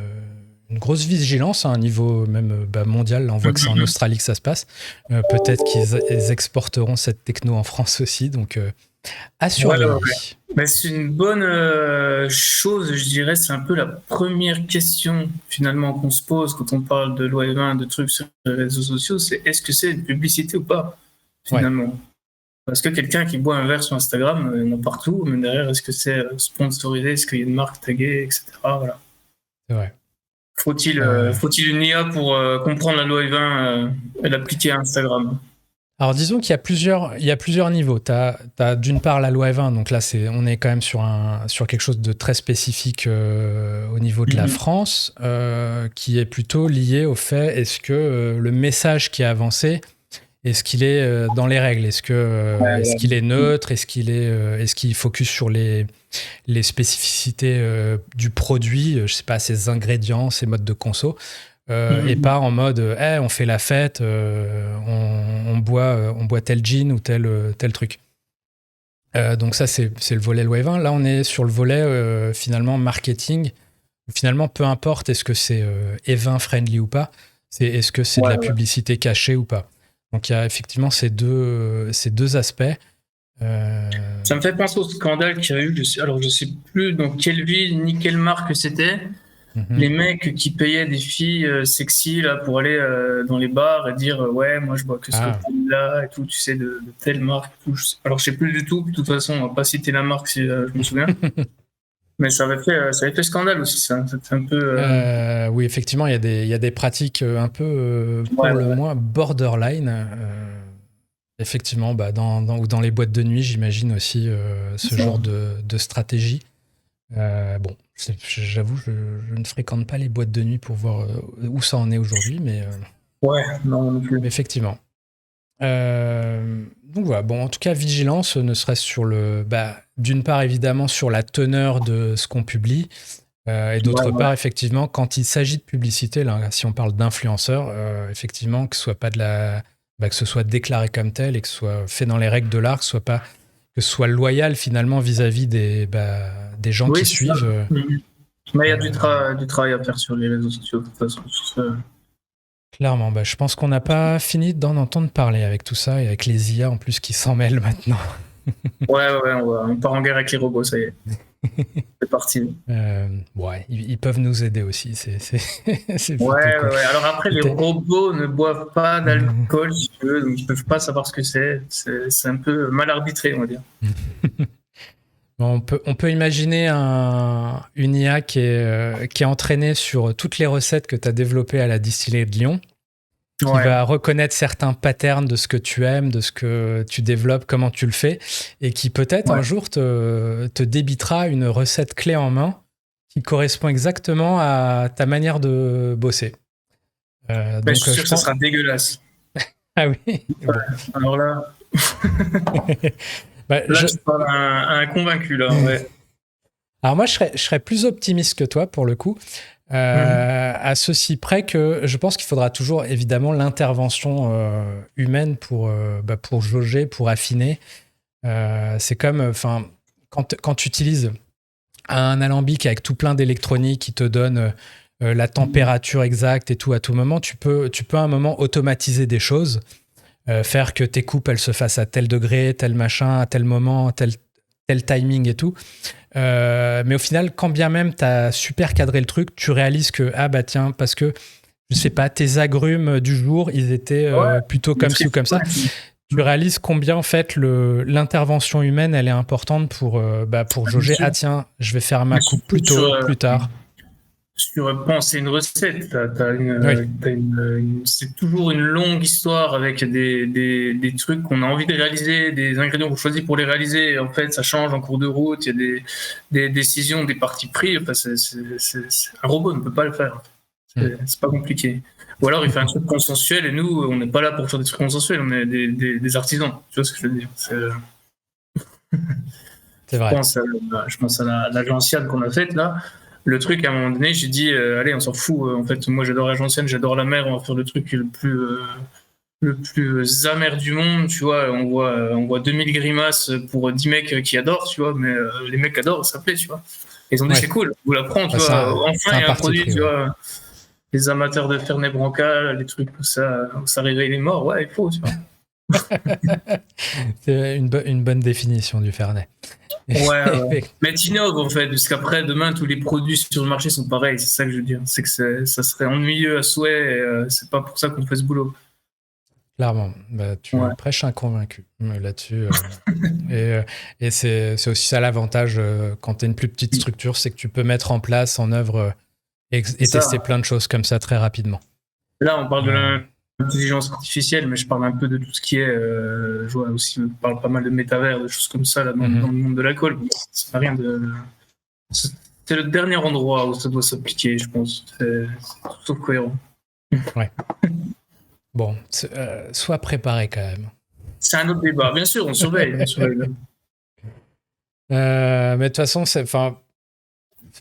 grosse vigilance à un niveau même mondial. Là, on voit que c'est en Australie que ça se passe. Peut-être qu'ils exporteront cette techno en France aussi, donc à surveiller. Ouais. C'est une bonne chose, je dirais. C'est un peu la première question finalement qu'on se pose quand on parle de loi E20, de trucs sur les réseaux sociaux, c'est est-ce que c'est une publicité ou pas finalement. Ouais. Parce que quelqu'un qui boit un verre sur Instagram, il y en a partout, mais derrière, est-ce que c'est sponsorisé, est-ce qu'il y a une marque taguée, etc. Voilà. C'est vrai. Faut-il une IA pour comprendre la loi E20 et l'appliquer à Instagram? Alors disons qu'il y a plusieurs niveaux. T'as d'une part la loi E20, donc là on est quand même sur quelque chose de très spécifique au niveau de la France, qui est plutôt lié au fait est-ce que le message qui est avancé, est-ce qu'il est dans les règles, est-ce qu'il est neutre, est-ce qu'il focus sur les spécificités du produit, je sais pas, ses ingrédients, ses modes de conso. Et pas en mode on fait la fête, on boit tel gin ou tel truc. Donc ça c'est le volet loi E20. Là on est sur le volet finalement marketing. Finalement peu importe est-ce que c'est E20 friendly ou pas, est-ce que c'est de la publicité cachée ou pas. Donc il y a effectivement ces deux aspects. Ça me fait penser au scandale qu'il y a eu, je sais plus dans quelle ville ni quelle marque c'était. Les mecs qui payaient des filles sexy là, pour aller dans les bars et dire ouais, moi je bois que ce cocktail-là et tout, tu sais, de telle marque. Alors je sais plus du tout, de toute façon, on va pas citer la marque si je me souviens. Mais ça avait fait scandale aussi, ça. C'était un peu. Oui, effectivement, il y a des pratiques un peu, pour le moins, borderline. Effectivement, dans les boîtes de nuit, j'imagine aussi ce genre de stratégie. Bon, j'avoue, je ne fréquente pas les boîtes de nuit pour voir où ça en est aujourd'hui, mais non plus. Mais effectivement. Donc voilà, bon, en tout cas, vigilance, ne serait-ce sur d'une part évidemment sur la teneur de ce qu'on publie, et d'autre part effectivement quand il s'agit de publicité, là, si on parle d'influenceurs, effectivement que ce soit pas que ce soit déclaré comme tel et que ce soit fait dans les règles de l'art, que ce soit loyal finalement vis-à-vis des gens qui suivent. Mais il y a du travail à faire sur les réseaux sociaux, de toute façon. Clairement, je pense qu'on n'a pas fini d'en entendre parler avec tout ça et avec les IA en plus qui s'en mêlent maintenant. On part en guerre avec les robots, ça y est. C'est parti. Ils peuvent nous aider aussi. C'est cool. Alors après, les robots ne boivent pas d'alcool, si tu veux, donc ils ne peuvent pas savoir ce que c'est. C'est un peu mal arbitré, on va dire. On peut imaginer une IA qui est entraînée sur toutes les recettes que tu as développées à la distillerie de Lyon, qui va reconnaître certains patterns de ce que tu aimes, de ce que tu développes, comment tu le fais, et qui peut-être un jour te débitera une recette clé en main qui correspond exactement à ta manière de bosser. Je suis sûr que ça sera dégueulasse. Ah oui. Bon. Alors là, je parle à un convaincu là. Ouais. Alors moi, je serais plus optimiste que toi pour le coup. À ceci près que je pense qu'il faudra toujours évidemment l'intervention humaine pour jauger, pour affiner. C'est comme, quand tu utilises un alambic avec tout plein d'électronique qui te donne la température exacte et tout à tout moment, tu peux à un moment automatiser des choses, faire que tes coupes elles se fassent à tel degré, tel machin, à tel moment, tel timing et tout. Mais au final, quand bien même tu as super cadré le truc, tu réalises que, tiens, parce que, je sais pas, tes agrumes du jour, ils étaient plutôt comme ci ou comme ça. Tu réalises combien, en fait, l'intervention humaine, elle est importante pour jauger. Ah tiens, je vais faire ma coupe plus tôt, plus tard. Sur penser une recette, c'est toujours une longue histoire avec des trucs qu'on a envie de réaliser, des ingrédients qu'on choisit pour les réaliser. En fait, ça change en cours de route. Il y a des décisions, des partis pris. Enfin, un robot ne peut pas le faire. C'est pas compliqué. Ou alors il fait un truc consensuel et nous, on n'est pas là pour faire des trucs consensuels. On est des artisans. Tu vois ce que je veux dire? C'est vrai. Je pense à la gentiane qu'on a faite là. Le truc, à un moment donné, j'ai dit, allez, on s'en fout. En fait, moi, j'adore la gentiane, j'adore la mer. On va faire le truc le plus amer du monde, tu vois. On voit 2000 grimaces pour 10 mecs qui adorent, tu vois. Mais les mecs adorent, ça plaît, tu vois. Et ils ont dit, c'est cool, on vous l'apprend, tu vois. Enfin, il y a un produit, tu vois. Les amateurs de Fernet Branca, les trucs où ça réveille les morts, ouais, il faut, tu vois. C'est une bonne définition du Fernet. Ouais. Mais t'innoves en fait, parce qu'après demain tous les produits sur le marché sont pareils, c'est ça que je veux dire. C'est que ça serait ennuyeux à souhait, et, c'est pas pour ça qu'on fait ce boulot. Clairement, tu prêches un convaincu là-dessus. Et c'est aussi ça l'avantage quand tu es une plus petite structure, c'est que tu peux mettre en place, en œuvre et tester plein de choses comme ça très rapidement. Là, on parle de l'intelligence artificielle, mais je parle un peu de tout ce qui est. Je vois aussi, on parle pas mal de métavers, de choses comme ça là, dans le monde de la colle. C'est rien de. C'est le dernier endroit où ça doit s'appliquer, je pense. C'est tout cohérent. Ouais. Bon, sois préparé quand même. C'est un autre débat. Bien sûr, on surveille. Mais de toute façon,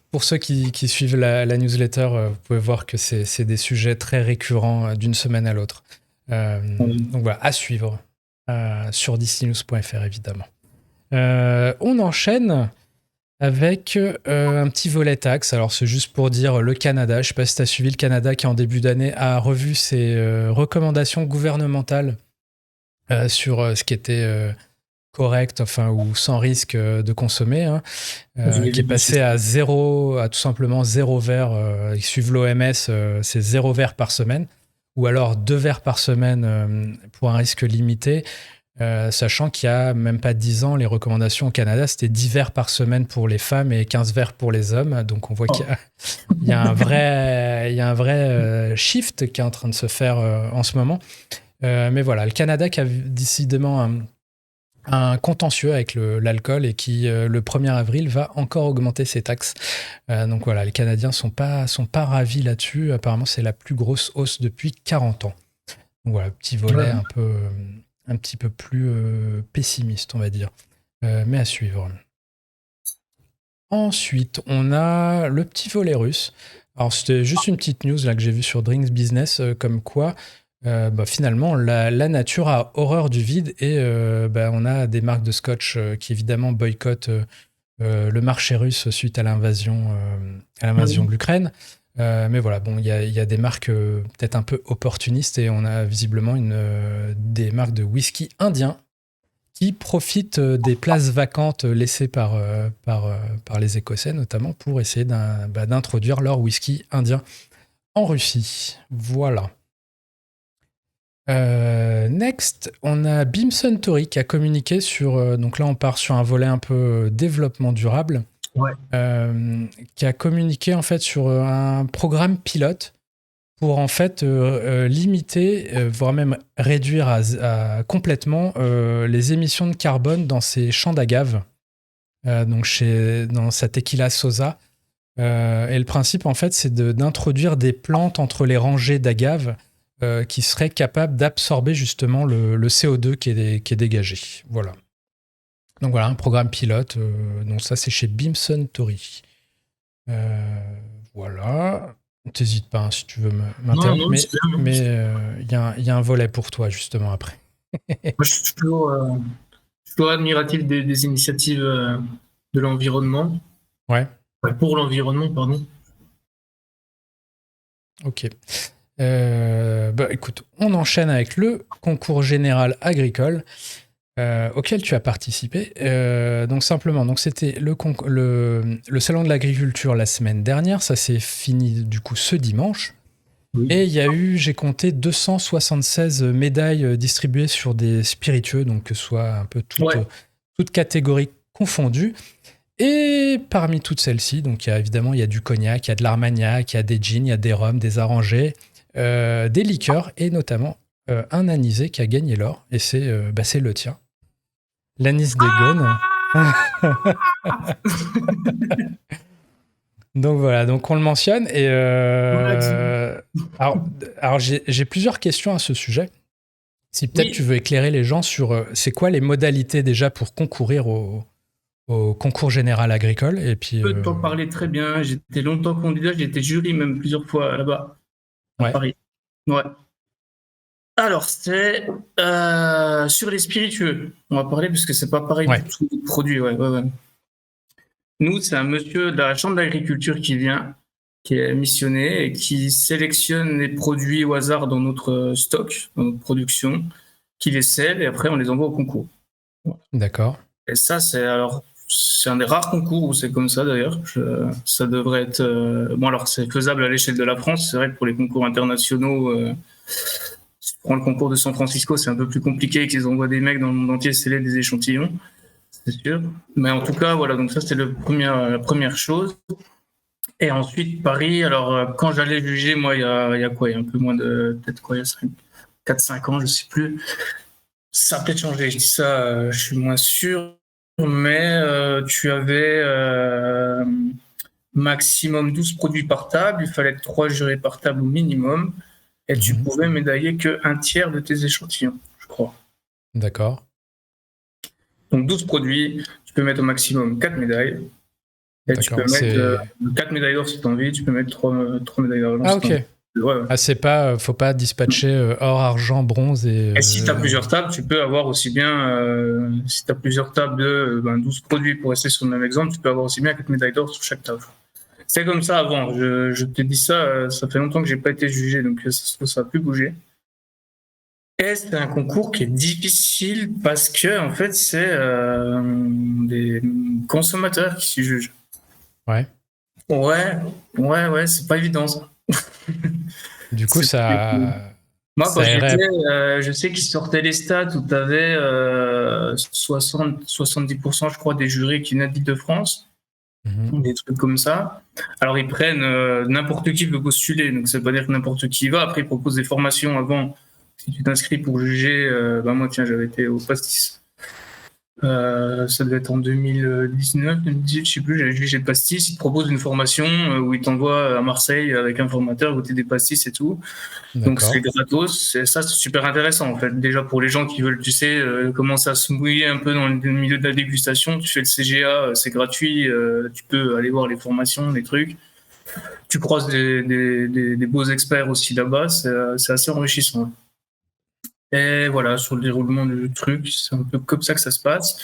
pour ceux qui suivent la newsletter, vous pouvez voir que c'est des sujets très récurrents d'une semaine à l'autre. Donc voilà, à suivre sur dcnews.fr évidemment. On enchaîne avec un petit volet taxe. Alors c'est juste pour dire le Canada. Je ne sais pas si tu as suivi le Canada qui en début d'année a revu ses recommandations gouvernementales sur ce qui était correct, ou sans risque de consommer, qui est passé à tout simplement 0 verre. Ils suivent l'OMS, c'est 0 verre par semaine, ou alors 2 verres par semaine pour un risque limité, sachant qu'il y a même pas 10 ans, les recommandations au Canada, c'était 10 verres par semaine pour les femmes et 15 verres pour les hommes. Donc on voit qu'il y a un vrai shift qui est en train de se faire en ce moment. Mais voilà, le Canada qui a décidément un contentieux avec l'alcool et qui, le 1er avril, va encore augmenter ses taxes. Donc voilà, les Canadiens sont pas ravis là-dessus. Apparemment, c'est la plus grosse hausse depuis 40 ans. Donc voilà, petit volet un petit peu plus pessimiste, on va dire. Mais à suivre. Ensuite, on a le petit volet russe. Alors, c'était juste une petite news là, que j'ai vue sur Drinks Business, comme quoi finalement, la nature a horreur du vide et on a des marques de scotch qui évidemment boycottent le marché russe suite à l'invasion de l'Ukraine. Mais voilà, bon, il y a des marques peut-être un peu opportunistes et on a visiblement des marques de whisky indien qui profitent des places vacantes laissées par les Écossais notamment pour essayer d'introduire leur whisky indien en Russie. Voilà. Next, on a Beam Suntory qui a communiqué sur... donc là, on part sur un volet un peu développement durable. Ouais. Qui a communiqué en fait sur un programme pilote pour en fait limiter, voire même réduire complètement les émissions de carbone dans ses champs d'agave. Donc dans sa tequila Sosa. Et le principe, en fait, c'est d'introduire des plantes entre les rangées d'agaves qui seraient capables d'absorber justement le CO2 qui est dégagé. Voilà. Donc voilà, un programme pilote. Donc ça, c'est chez Bimson Tori. Voilà. T'hésites pas hein, si tu veux m'interrompre, Non, c'est bien. mais il y a un volet pour toi justement après. Moi, je suis toujours admiratif des initiatives de l'environnement. Ouais. Pour l'environnement, pardon. Ok. Écoute, on enchaîne avec le concours général agricole auquel tu as participé. Donc simplement, donc c'était le salon de l'agriculture la semaine dernière. Ça s'est fini du coup ce dimanche. Oui. Et il y a eu, j'ai compté 276 médailles distribuées sur des spiritueux, donc que ce soit un peu toutes catégories confondues. Et parmi toutes celles-ci, donc il y a du cognac, il y a de l'armagnac, il y a des gins, il y a des rhums, des arrangés, des liqueurs et notamment un anisé qui a gagné l'or. Et c'est le tien. L'anis des Gones. Donc voilà, donc on le mentionne. Et alors j'ai plusieurs questions à ce sujet. Si peut-être tu veux éclairer les gens sur c'est quoi les modalités déjà pour concourir au concours général agricole. Et puis, Je peux t'en parler très bien. J'étais longtemps candidat, j'ai été jury même plusieurs fois là-bas, à Paris. Ouais. Alors, c'est sur les spiritueux. On va parler parce que c'est pas pareil du tout les produits. Ouais. Nous, c'est un monsieur de la Chambre d'agriculture qui vient, qui est missionné et qui sélectionne les produits au hasard dans notre stock, dans notre production, qui les scelle et après on les envoie au concours. D'accord. Et ça, c'est un des rares concours où c'est comme ça d'ailleurs. Ça devrait être. Bon, alors c'est faisable à l'échelle de la France. C'est vrai que pour les concours internationaux, si tu prends le concours de San Francisco, c'est un peu plus compliqué qu'ils envoient des mecs dans le monde entier sceller des échantillons, c'est sûr. Mais en tout cas, voilà, donc ça c'était la première chose. Et ensuite, Paris, alors quand j'allais juger, moi, il y a quoi? Il y a un peu moins de. Peut-être quoi? Il y a 4-5 ans, je sais plus. Ça a peut-être changé. Je dis ça, je suis moins sûr. Mais tu avais maximum 12 produits par table, il fallait 3 jurés par table au minimum, et tu pouvais médailler qu'un tiers de tes échantillons, je crois. D'accord. Donc 12 produits, tu peux mettre au maximum 4 médailles, et tu peux mettre 4 médailles d'or si tu as envie, tu peux mettre 3 médailles d'argent. Ah ok. Ah, c'est pas, faut pas dispatcher or, argent, bronze et si tu as plusieurs tables, tu peux avoir aussi bien, si tu as plusieurs tables de 12 produits, pour rester sur le même exemple, tu peux avoir aussi bien 4 médailles d'or sur chaque table. C'est comme ça avant, je te dis ça, ça fait longtemps que j'ai pas été jugé, donc ça a plus bougé. Et c'est un concours qui est difficile parce que, en fait, c'est des consommateurs qui s'y jugent. Ouais. Ouais, c'est pas évident ça. Du coup, ça. Moi, quand je sais qu'ils sortaient les stats où tu avais 70%, je crois, des jurys qui venaient d'Île-de-France, des trucs comme ça. Alors, ils prennent n'importe qui peut postuler, donc ça veut pas dire que n'importe qui y va. Après, ils proposent des formations avant. Si tu t'inscris pour juger, moi, tiens, j'avais été au Pastis. Ça devait être en 2019, 2018, je sais plus, j'avais jugé le pastis. Ils te proposent une formation où ils t'envoient à Marseille avec un formateur goûter des pastis et tout. Donc c'est gratos. Et ça, c'est super intéressant en fait. Déjà pour les gens qui veulent, tu sais, commencer à se mouiller un peu dans le milieu de la dégustation, tu fais le CGA, c'est gratuit. Tu peux aller voir les formations, les trucs. Tu croises des beaux experts aussi là-bas. C'est assez enrichissant. Et voilà, sur le déroulement du truc, c'est un peu comme ça que ça se passe.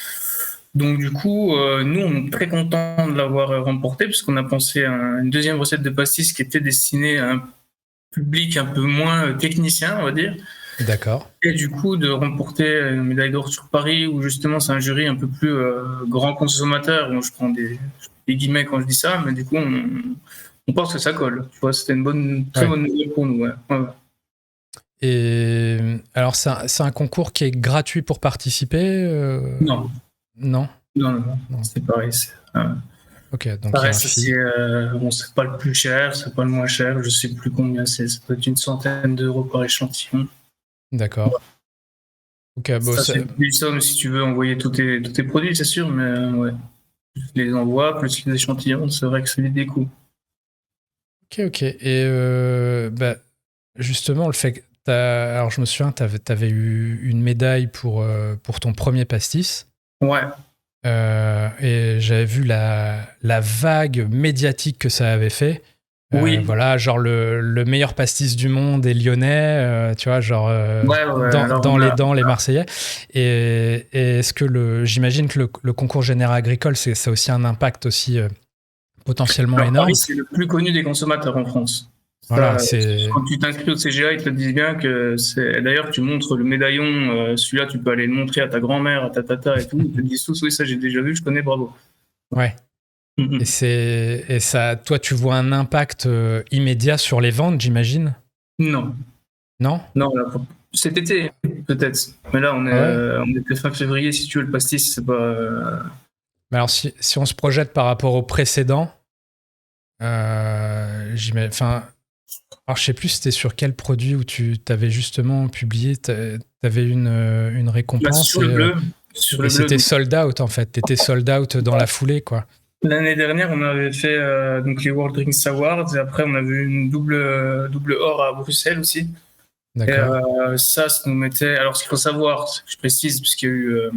Donc du coup, nous, on est très contents de l'avoir remporté, parce qu'on a pensé à une deuxième recette de pastis qui était destinée à un public un peu moins technicien, on va dire. D'accord. Et du coup, de remporter une médaille d'or sur Paris, où justement c'est un jury un peu plus grand consommateur, où je prends des guillemets quand je dis ça, mais du coup, on pense que ça colle. Tu vois, c'était une très bonne nouvelle pour nous. Ouais. Et alors, c'est un concours qui est gratuit pour participer Non. Non, c'est pareil. Ok, donc pareil, c'est pas le plus cher, c'est pas le moins cher, je sais plus combien c'est, ça doit être une centaine d'euros par échantillon. D'accord. Ouais. Ok, ça c'est plus somme si tu veux envoyer tous tes produits, c'est sûr, mais ouais. je les envoie, plus les échantillons, c'est vrai que c'est des coûts. Ok. Et justement, le fait que alors je me souviens, t'avais eu une médaille pour ton premier pastis. Ouais. Et j'avais vu la vague médiatique que ça avait fait. Oui. Voilà, genre le meilleur pastis du monde est lyonnais, tu vois, genre dans les dents, les Marseillais. Et est-ce que j'imagine que le concours général agricole, ça a aussi un impact aussi potentiellement énorme. Paris, c'est le plus connu des consommateurs en France. Voilà, quand tu t'inscris au CGA, ils te disent bien que c'est. D'ailleurs, tu montres le médaillon, celui-là, tu peux aller le montrer à ta grand-mère, à ta tata et tout. Ils te disent tous, oui, ça j'ai déjà vu, je connais, bravo. Ouais. Et ça, toi, tu vois un impact immédiat sur les ventes, j'imagine? Non. Non, là, cet été, peut-être. Mais là, on était fin février, si tu veux, le pastis, c'est pas. Mais alors, si on se projette par rapport au précédent, alors, je sais plus c'était sur quel produit où tu t'avais justement publié, t'avais une récompense. Sur le bleu. Et c'était sold out, en fait. T'étais sold out dans la foulée, quoi. L'année dernière, on avait fait donc les World Drinks Awards, et après, on a vu une double or à Bruxelles aussi. D'accord. Et ça nous mettait. Alors, ce qu'il faut savoir, je précise, puisqu'il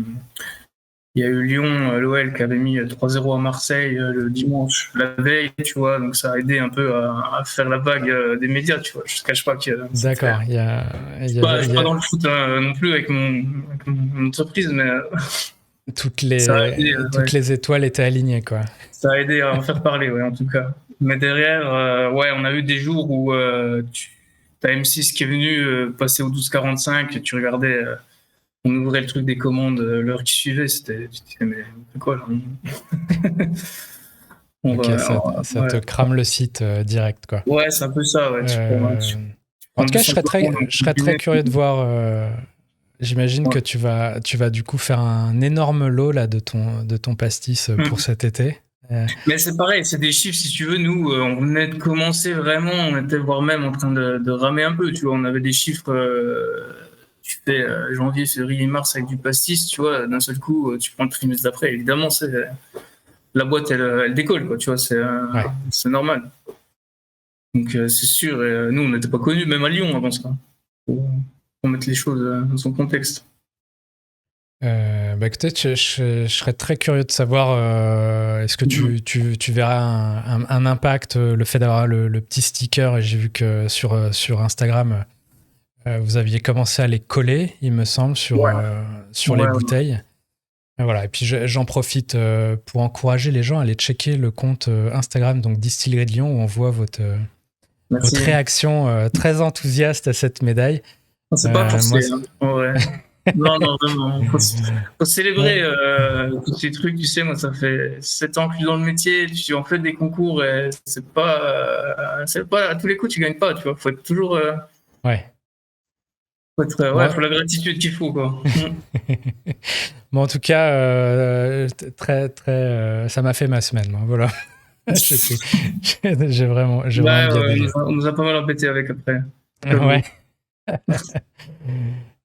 y a eu Lyon, l'OL qui avait mis 3-0 à Marseille le dimanche, la veille, tu vois, donc ça a aidé un peu à faire la vague des médias, tu vois. Je ne cache pas que. D'accord. Je suis pas dans le foot non plus avec mon entreprise, mais. Toutes les étoiles étaient alignées, quoi. Ça a aidé à en faire parler, ouais, en tout cas. Mais derrière, on a eu des jours où t'as M6 qui est venu passer au 12h45, tu regardais. On ouvrait le truc des commandes, l'heure qui suivait, tu te disais, mais c'est quoi là ça te crame le site direct, quoi. Ouais, c'est un peu ça, ouais. En tout cas, je serais très curieux de voir. J'imagine que tu vas du coup faire un énorme lot là, de ton pastis pour cet été. Mais c'est pareil, c'est des chiffres, si tu veux. Nous, on venait de commencer vraiment, on était voire même en train de ramer un peu, tu vois. On avait des chiffres. Tu fais janvier, février, mars avec du pastis, tu vois, d'un seul coup, tu prends le trimestre d'après, évidemment, la boîte, elle décolle, quoi, tu vois, c'est normal. Donc, c'est sûr, et, nous, on n'était pas connus, même à Lyon avant ça, pour mettre les choses dans son contexte. Écoutez, je serais très curieux de savoir, est-ce que tu verras un impact, le fait d'avoir le petit sticker, et j'ai vu que sur Instagram, vous aviez commencé à les coller, il me semble, sur les bouteilles. Voilà. Et puis j'en profite pour encourager les gens à aller checker le compte Instagram, donc Distillerie de Lyon, où on voit votre réaction très enthousiaste à cette médaille. C'est pas forcé. Ouais. Non, vraiment. Faut célébrer tous ces trucs. Tu sais, moi, ça fait 7 ans que je suis dans le métier. Tu en fais des concours et c'est pas à tous les coups, tu gagnes pas. Tu vois, faut être toujours. Faut la gratitude qu'il faut, quoi. Bon, en tout cas, très, ça m'a fait ma semaine. Hein, voilà. J'ai vraiment bien aimé. On nous a pas mal embêté avec après. Ouais.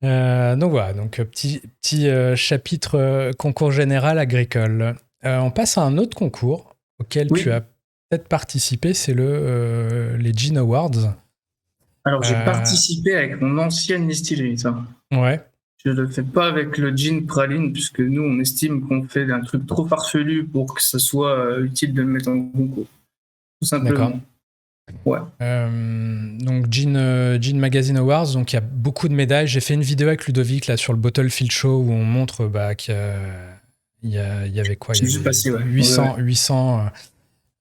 Donc voilà, petit chapitre concours général agricole. On passe à un autre concours auquel tu as peut-être participé, c'est les Gin Awards. Alors j'ai participé avec mon ancienne distillerie, ça. Ouais. Je ne le fais pas avec le gin praline, puisque nous on estime qu'on fait un truc trop farfelu pour que ça soit utile de le mettre en concours. Tout simplement. D'accord. Ouais. Donc Gin Magazine Awards, donc il y a beaucoup de médailles. J'ai fait une vidéo avec Ludovic là sur le Bottlefield Show où on montre qu'il y avait quoi, il y avait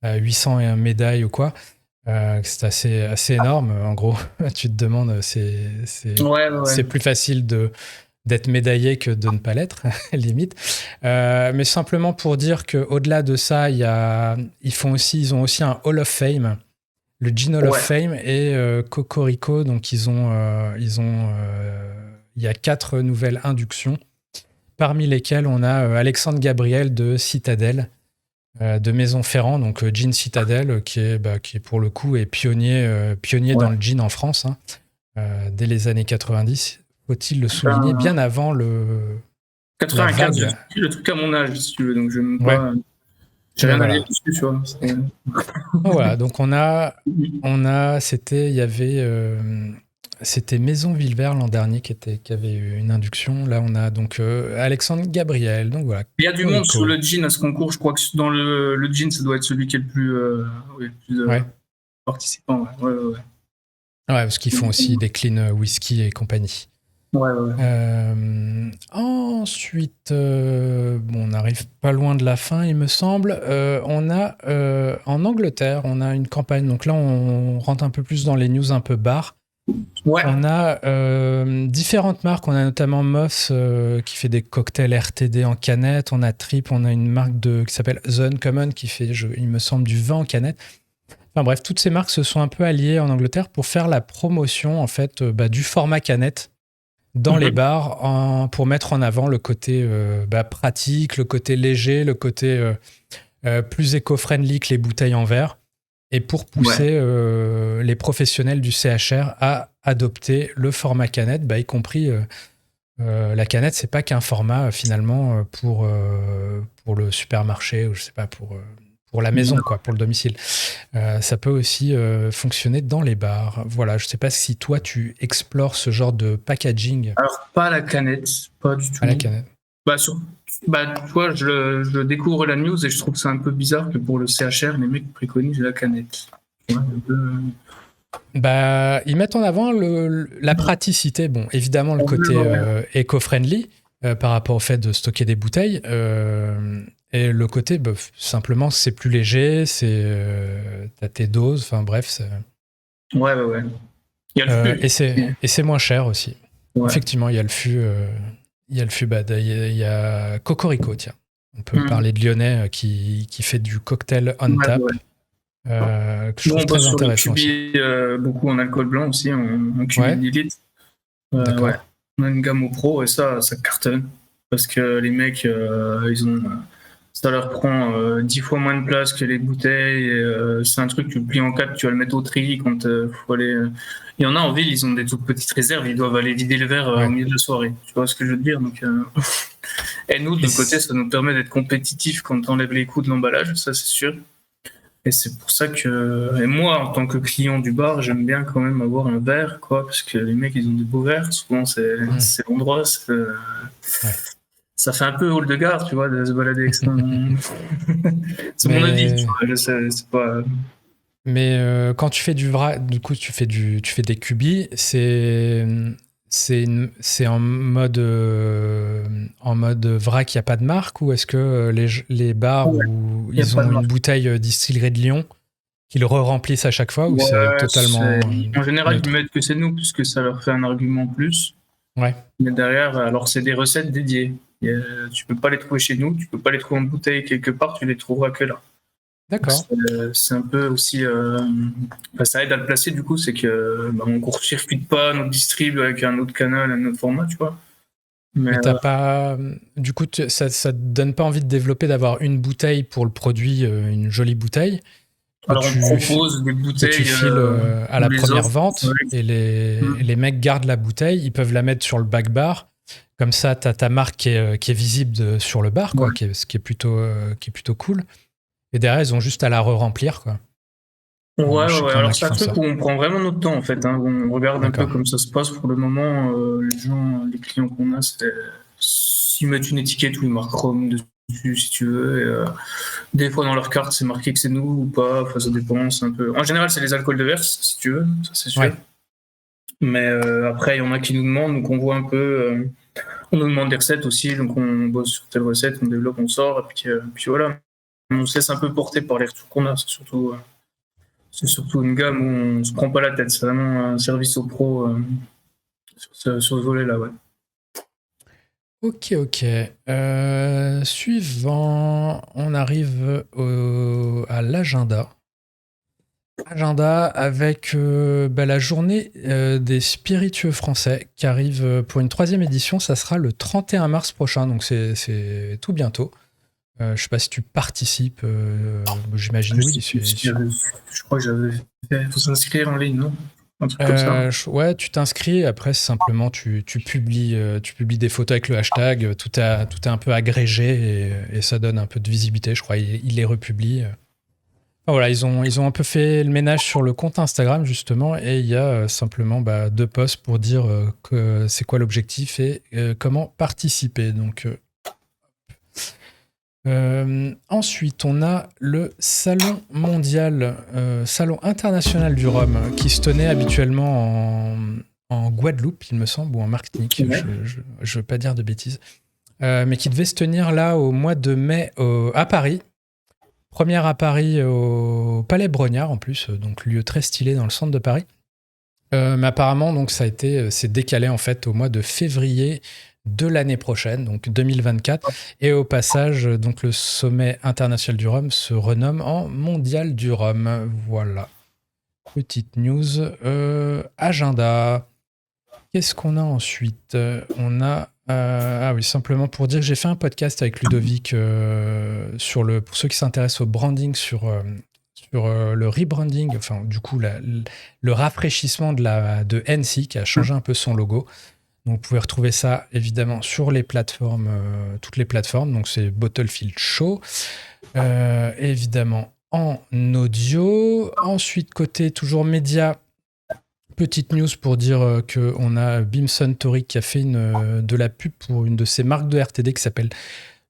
800 médailles ou quoi. C'est assez énorme en gros. Tu te demandes, c'est plus facile d'être médaillé que de ne pas l'être, limite. Mais simplement pour dire qu'au-delà de ça, ils ont aussi un Hall of Fame. Le Gin Hall of Fame et Cocorico, donc il y a 4 nouvelles inductions, parmi lesquelles on a Alexandre Gabriel de Citadel, de Maison Ferrand, donc Gin Citadel, qui est pour le coup est pionnier dans le gin en France, hein, dès les années 90, faut-il le souligner, bien avant 95, le truc à mon âge, si tu veux, donc je ne pas. J'ai Ben rien à voilà. dire dessus, tu vois. Voilà, donc c'était Maison Villevert l'an dernier qui avait eu une induction. Là, on a donc Alexandre Gabriel. Donc voilà, Il y a du monde sur Cocorico. le gin à ce concours. Je crois que dans le gin, ça doit être celui qui est le plus, oui, le plus Ouais. participant. Ouais, ouais, ouais. Ouais, parce qu'ils font aussi des clean whisky et compagnie. Ouais, ouais. Ensuite, bon, on n'arrive pas loin de la fin, il me semble. On a en Angleterre, on a une campagne. Donc là, on rentre un peu plus dans les news un peu bar. Ouais. On a différentes marques. On a notamment Moss qui fait des cocktails RTD en canette. On a Trip, on a une marque qui s'appelle The Uncommon qui fait, il me semble, du vin en canette. Enfin bref, toutes ces marques se sont un peu alliées en Angleterre pour faire la promotion en fait du format canette dans les bars pour mettre en avant le côté pratique, le côté léger, le côté plus éco-friendly que les bouteilles en verre et pour pousser les professionnels du CHR à adopter le format canette, y compris la canette, c'est pas qu'un format finalement pour le supermarché ou je sais pas pour la maison, quoi, pour le domicile. Ça peut aussi fonctionner dans les bars. Voilà, je sais pas si toi, tu explores ce genre de packaging. Alors, pas la canette, pas du tout. À la canette. Tu vois, je découvre la news et je trouve que c'est un peu bizarre que pour le CHR, les mecs préconisent la canette. Ouais, ils mettent en avant la praticité. Bon, évidemment, le côté éco-friendly par rapport au fait de stocker des bouteilles. Et le côté, simplement, c'est plus léger, t'as tes doses, enfin bref. Ouais. Il y a le fût. Et c'est moins cher aussi. Ouais. Effectivement, il y a le fût. Il y a le fût bad. Il y a Cocorico, tiens. On peut parler de Lyonnais qui fait du cocktail on tap. Que je trouve très intéressant aussi. Beaucoup en alcool blanc aussi, en cubi 10 litres. D'accord. Ouais. On a une gamme au pro et ça cartonne. Parce que les mecs, ça leur prend 10 fois moins de place que les bouteilles. C'est un truc, tu le plies en 4, tu vas le mettre au tri quand faut aller. Il y en a en ville, ils ont des toutes petites réserves, ils doivent aller vider le verre au milieu de la soirée. Tu vois ce que je veux dire? Donc, et nous, de notre côté, ça nous permet d'être compétitifs quand on enlève les coûts de l'emballage, ça c'est sûr. Et c'est pour ça que, et moi, en tant que client du bar, j'aime bien quand même avoir un verre, quoi, parce que les mecs, ils ont des beaux verres. Souvent, c'est l'endroit, ça fait un peu hall de gare, tu vois, de se balader avec ça. C'est mon avis, tu vois, c'est pas. Mais quand tu fais du vrac, du coup, tu fais des cubis, c'est en mode vrac, il n'y a pas de marque, ou est-ce que les bars où ils ont une bouteille distillerie de Lyon qu'ils re-remplissent à chaque fois, ou c'est totalement en général, neutre. ils mettent que c'est nous, puisque ça leur fait un argument plus. Ouais. Mais derrière, alors c'est des recettes dédiées. Tu peux pas les trouver chez nous, tu peux pas les trouver en bouteille quelque part, tu les trouveras que là. D'accord. C'est un peu aussi, ça aide à le placer du coup, c'est que on court-circuite pas notre distrib avec un autre canal, un autre format, tu vois. Mais t'as pas, du coup, ça te donne pas envie de développer, d'avoir une bouteille pour le produit, une jolie bouteille. Alors on propose des bouteilles que tu files à la première vente, et les mecs gardent la bouteille, ils peuvent la mettre sur le back bar. Comme ça, t'as ta marque qui est visible sur le bar, quoi, ce qui est plutôt cool. Et derrière, ils ont juste à la re-remplir, quoi. Ouais. Alors c'est un truc où on prend vraiment notre temps, en fait. Hein. On regarde un peu comme ça se passe pour le moment. Les clients qu'on a, s'ils mettent une étiquette ou une marque Chrome dessus, si tu veux. Et, des fois, dans leur carte, c'est marqué que c'est nous ou pas. Enfin, ça dépend. C'est un peu. En général, c'est les alcools de verse, si tu veux. Ça, c'est sûr. Ouais. Mais après, il y en a qui nous demandent, donc on voit un peu. On nous demande des recettes aussi, donc on bosse sur telle recette, on développe, on sort, et puis voilà. On se laisse un peu porter par les retours qu'on a. C'est surtout une gamme où on se prend pas la tête. C'est vraiment un service aux pros sur ce volet-là, ouais. Ok. Suivant, on arrive à l'agenda. Agenda avec la journée des spiritueux français qui arrive pour une 3e édition. Ça sera le 31 mars prochain, donc c'est tout bientôt. Je sais pas si tu participes, j'imagine oui. Je crois que j'avais fait. Il faut s'inscrire en ligne, non? un truc comme ça. Ouais, tu t'inscris, après simplement tu publies des photos avec le hashtag, tout est un peu agrégé et ça donne un peu de visibilité, je crois, il les republie. Enfin, voilà, ils ont un peu fait le ménage sur le compte Instagram justement et il y a simplement 2 posts pour dire que c'est quoi l'objectif et comment participer. Donc ensuite, on a le salon mondial, salon international du rhum, qui se tenait habituellement en Guadeloupe, il me semble, ou en Martinique, Ouais. je veux pas dire de bêtises, mais qui devait se tenir là au mois de mai à Paris. Première à Paris au Palais Brognard, en plus, donc lieu très stylé dans le centre de Paris. Mais apparemment, donc c'est décalé en fait au mois de février de l'année prochaine, donc 2024. Et au passage, donc le sommet international du rhum se renomme en mondial du rhum. Voilà. Petite news. Agenda. Qu'est-ce qu'on a ensuite ? On a... ah oui, simplement pour dire que j'ai fait un podcast avec Ludovic pour ceux qui s'intéressent au branding, sur le rebranding, enfin du coup le rafraîchissement de NC qui a changé un peu son logo. Donc vous pouvez retrouver ça évidemment sur les plateformes, toutes les plateformes. Donc c'est Bottlefield Show, évidemment en audio. Ensuite côté toujours média, petite news pour dire qu'on a Bimson Tori qui a fait de la pub pour une de ses marques de RTD qui s'appelle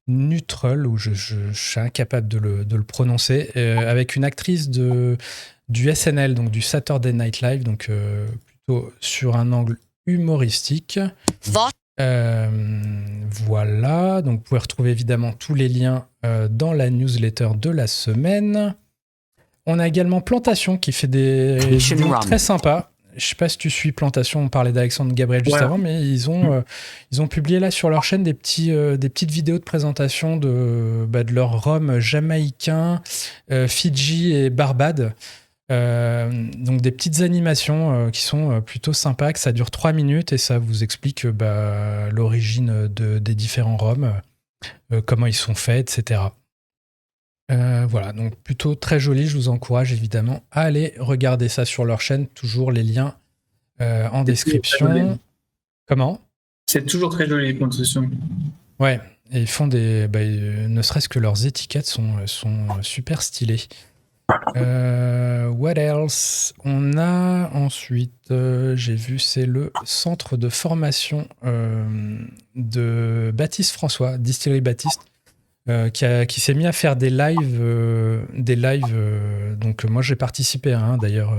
Nutrol, où je suis incapable de le prononcer, avec une actrice du SNL, donc du Saturday Night Live, donc plutôt sur un angle humoristique. Voilà, donc vous pouvez retrouver évidemment tous les liens dans la newsletter de la semaine. On a également Plantation qui fait des vidéos très sympas. Je sais pas si tu suis Plantation, on parlait d'Alexandre Gabriel juste avant, mais ils ont publié là sur leur chaîne des petites vidéos de présentation de leur rhum jamaïcain, Fidji et Barbade. Donc des petites animations qui sont plutôt sympas, que ça dure 3 minutes et ça vous explique l'origine des différents rhums, comment ils sont faits, etc. Voilà, donc plutôt très joli. Je vous encourage évidemment à aller regarder ça sur leur chaîne. Toujours les liens en description. Comment ? C'est toujours très joli, les plantations. Ouais, et ils font ne serait-ce que leurs étiquettes sont super stylées. What else ? On a ensuite, j'ai vu, c'est le centre de formation de Baptiste François, Distillerie Baptiste. Qui s'est mis à faire des lives. Donc moi j'ai participé à un d'ailleurs,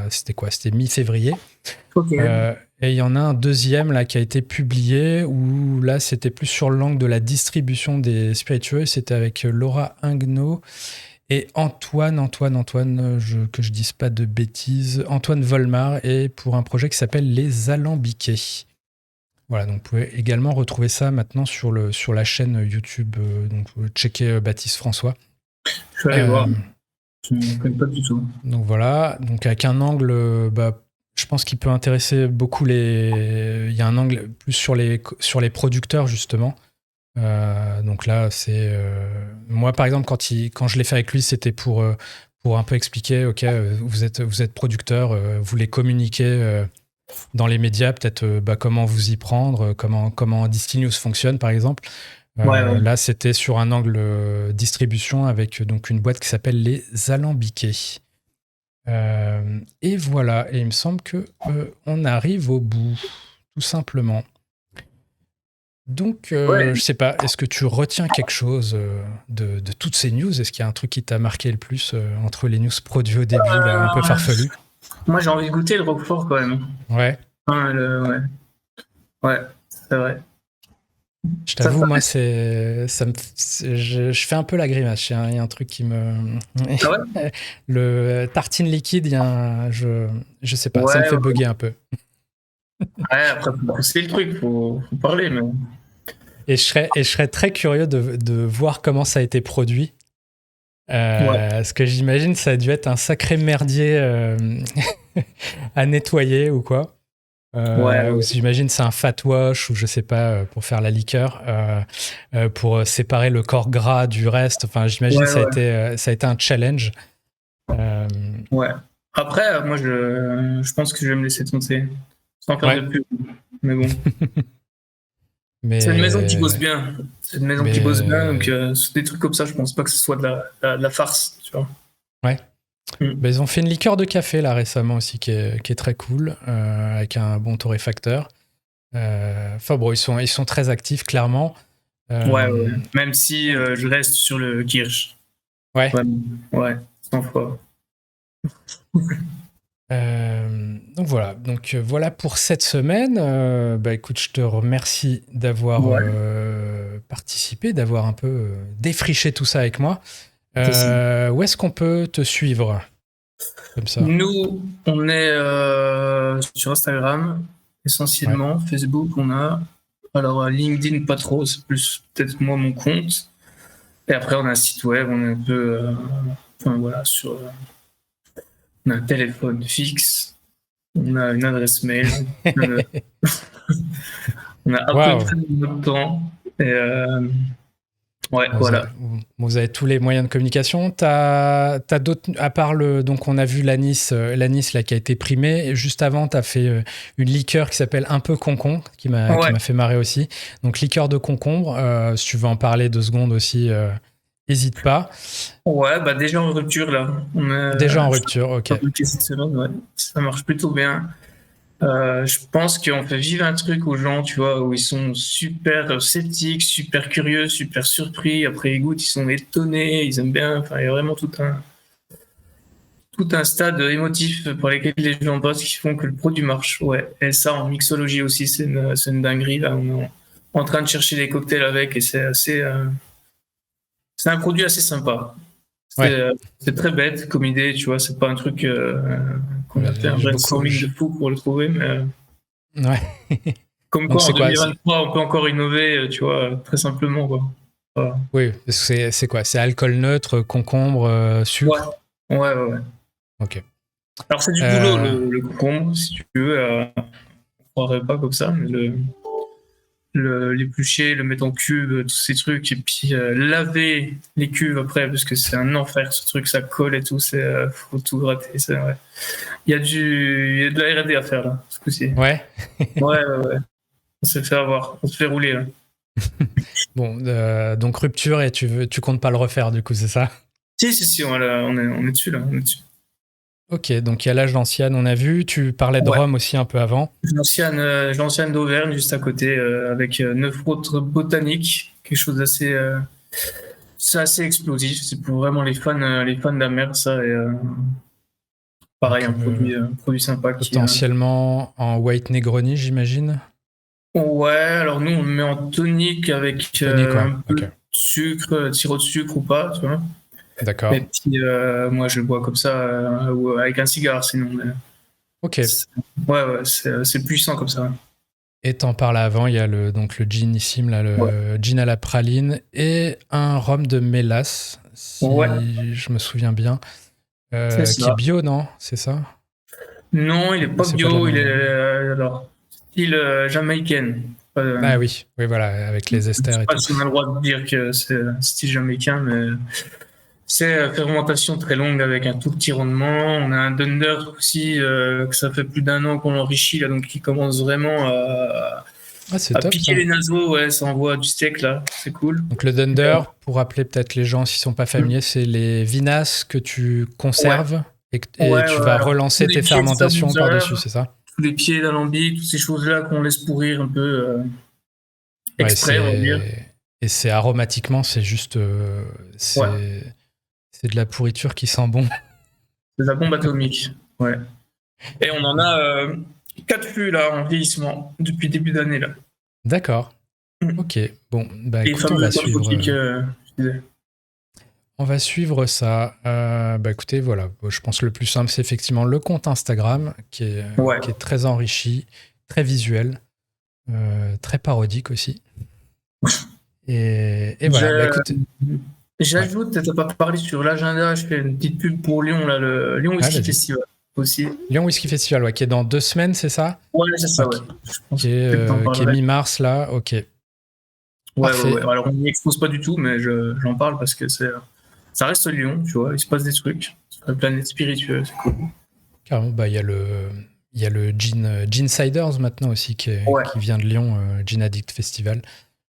c'était mi-février. Okay. Et il y en a un deuxième là qui a été publié où là c'était plus sur l'angle de la distribution des spiritueux. C'était avec Laura Ingnaud et Antoine, que je dise pas de bêtises, Antoine Volmar, et pour un projet qui s'appelle Les Alambiqués. Voilà, donc vous pouvez également retrouver ça maintenant sur la chaîne YouTube. Donc vous checkez Baptiste François. Je vais aller voir. Je ne connais pas du tout. Donc voilà, donc avec un angle, je pense qu'il peut intéresser beaucoup il y a un angle plus sur les producteurs justement. Donc là, c'est moi par exemple quand je l'ai fait avec lui, c'était pour un peu expliquer, ok, vous êtes producteur, vous les communiquez. Dans les médias, peut-être comment vous y prendre, comment Distil News fonctionne, par exemple. Ouais. Là, c'était sur un angle distribution avec donc une boîte qui s'appelle Les Alambiqués. Et voilà, et il me semble qu'on arrive au bout, tout simplement. Donc, je sais pas, est-ce que tu retiens quelque chose de toutes ces news ? Est-ce qu'il y a un truc qui t'a marqué le plus entre les news produits au début, là, un peu farfelu ? Moi, j'ai envie de goûter le Roquefort quand même. Ouais. Ouais, c'est vrai. Je t'avoue, moi, je fais un peu la grimace. Il y a un truc qui me... Ah ouais. Le tartine liquide, je sais pas, ça me fait bugger un peu. Ouais, après, faut pousser le truc, faut parler. Mais... Et je serais très curieux de voir comment ça a été produit. Ce que j'imagine, ça a dû être un sacré merdier à nettoyer ou quoi. Ou j'imagine c'est un fat wash ou je sais pas pour faire la liqueur, pour séparer le corps gras du reste. Enfin, j'imagine ça a été un challenge. Ouais. Après, moi, je pense que je vais me laisser tenter, sans faire Ouais. de pub. Mais bon, c'est une maison qui bosse Mais, bien. C'est une maison qui bosse bien, donc mais sur des trucs comme ça, je pense pas que ce soit de la farce, tu vois. ouais. Mm. Ils ont fait une liqueur de café là récemment aussi qui est très cool, avec un bon torréfacteur. Enfin bon, ils sont très actifs clairement. Ouais, ouais. Euh, Même si je reste sur le Kirsch. ouais. Ouais, ouais, 100 fois. Donc voilà, voilà pour cette semaine. Écoute, je te remercie d'avoir Ouais, participé, d'avoir un peu défriché tout ça avec moi. c'est Où est-ce qu'on peut te suivre comme ça? Nous, on est sur Instagram, Ouais. essentiellement. Facebook, on a. Alors, LinkedIn, pas trop, c'est plus peut-être moi mon compte. Et après, on a un site web, on est un peu. Enfin, voilà, on a un téléphone fixe, on a une adresse mail, on a, on a à peu Waouh! près notre temps. Et ouais, Bon, voilà. vous avez tous les moyens de communication. T'as d'autres, à part donc on a vu l'anis là, qui a été primé. Et juste avant, tu as fait une liqueur qui s'appelle Un peu concombre, qui Ouais, m'a fait marrer aussi. Donc, liqueur de concombre. Si tu veux en parler 2 secondes aussi, n'hésite pas. ouais, bah déjà en rupture là. On Déjà a en rupture, ok. appliqué cette semaine, ouais. Ça marche plutôt bien. Je pense qu'on fait vivre un truc aux gens, tu vois, où ils sont super sceptiques, super curieux, super surpris. Après, ils goûtent, ils sont étonnés, ils aiment bien. Enfin, il y a vraiment tout un stade émotif pour lesquels les gens passent qui font que le produit marche. Ouais. Et ça, en mixologie aussi, c'est une dinguerie. Là, on est en train de chercher des cocktails avec et c'est un produit assez sympa. Ouais. C'est très bête comme idée, tu vois. C'est pas un truc qu'on a fait un J'ai beaucoup. brainstorming de fou pour le trouver, mais. Ouais. Comme Donc, quoi, en c'est quoi? 2023, on peut encore innover, tu vois, très simplement, quoi. Voilà. Oui, c'est quoi? C'est alcool neutre, concombre, Ouais, sucre? ouais, ouais, ouais. Ok. Alors, c'est du boulot, Euh, le concombre, si tu veux. On croirait pas comme ça, mais l'éplucher, le mettre en cube, tous ces trucs, et puis laver les cuves après, parce que c'est un enfer, ce truc, ça colle et tout, faut tout gratter, c'est vrai. Il y a de la R&D à faire, là, ce coup-ci. ouais. Ouais, ouais, ouais. On s'est fait avoir, on se fait rouler, là. Bon, donc rupture et tu comptes pas le refaire du coup, c'est ça? Si, si, si, on est dessus, là, on est dessus. Ok, donc il y a l'âge d'ancienne, on a vu. Tu parlais de Ouais. Rome aussi un peu avant. L'ancienne d'Auvergne, juste à côté, avec 9 autres botaniques, quelque chose d'assez c'est assez explosif. C'est pour vraiment les fans de la mer, ça. Et pareil, Donc un produit sympa qui. potentiellement en White Negroni, j'imagine. Ouais, alors nous, on le met en tonique avec Tonic, ouais. un peu Ok, de sucre, sirop de sucre ou pas, tu vois. d'accord. Et puis, moi, je le bois comme ça, ou avec un cigare, sinon. Mais Ok. c'est- ouais, ouais, c'est puissant comme ça. Et t'en parlais avant, il y a donc le ginissime, là, Ouais. le gin à la praline et un rhum de mélasse, Ouais, si je me souviens bien, c'est qui est ça. bio, non? C'est ça? Non, il est Ou pas c'est pas de la bio, il même est gamme? alors style jamaïcaine. Ah oui, oui, voilà, avec les Je sais esters et pas tout. si on a le droit de dire que c'est style jamaïcain, mais c'est fermentation très longue avec un tout petit rendement. On a un Dunder aussi que ça fait plus d'1 an qu'on l'enrichit là, donc qui commence vraiment Ah, c'est à top piquer ça. les naseaux. Ouais, ça envoie du steak là, c'est cool. Donc le Dunder, pour rappeler peut-être les gens s'ils sont pas familiers, c'est les vinasses que tu Ouais, conserves et ouais, tu ouais. vas Alors tous relancer les tes pieds de fermentations thermoseur, par-dessus, c'est ça? tous les pieds d'alambic, toutes ces choses-là qu'on laisse pourrir un peu Ouais, exprès, on va dire. c'est aromatiquement, c'est juste Ouais, c'est de la pourriture qui sent bon. c'est la bombe atomique. Ouais. Et on en a 4 fûts là en vieillissement depuis début d'année là. D'accord. Mm. Ok. Bon, bah Les écoute, fameux photiques, je disais. on va suivre ça. Bah écoutez, voilà. Je pense que le plus simple, c'est effectivement le compte Instagram Ouais. qui est très enrichi, très visuel, très parodique aussi. Et voilà. Bah Je- écoute, ouais. J'ajoute, t'as pas parlé sur l'agenda, je fais une petite pub pour Lyon, là, le Lyon Ouais, Whisky vas-y. Festival aussi. Lyon Whisky Festival, ouais, qui est dans 2 semaines, c'est ça? Ouais, c'est ça, ouais. Ok. Je pense peut-être que t'en Qui est parlerai. mi-mars, là. Ok. Ouais, ouais, ouais. Parfait. Alors, on n'y expose pas du tout, mais j'en parle parce que ça reste Lyon, tu vois, il se passe des trucs. Sur la planète spirituelle, c'est cool. Carrément, bah, il y a le Gin Ciders maintenant aussi qui vient de Lyon, Gin Addict Festival.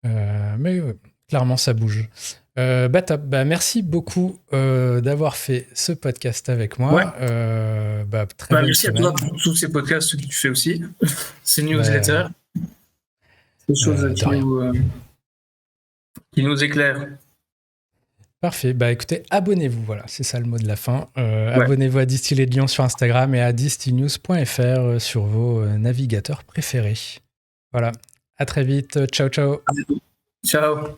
Mais clairement, ça bouge. Top. Merci beaucoup d'avoir fait ce podcast avec moi. Très bonne merci semaine. à toi pour tous ces podcasts que tu fais aussi. Ces newsletters. Des choses qui nous éclairent. Parfait. Écoutez, abonnez-vous. Voilà, c'est ça le mot de la fin. Abonnez-vous à Distillé de Lyon sur Instagram et à distillnews.fr sur vos navigateurs préférés. Voilà. À très vite. Ciao, ciao. Ciao.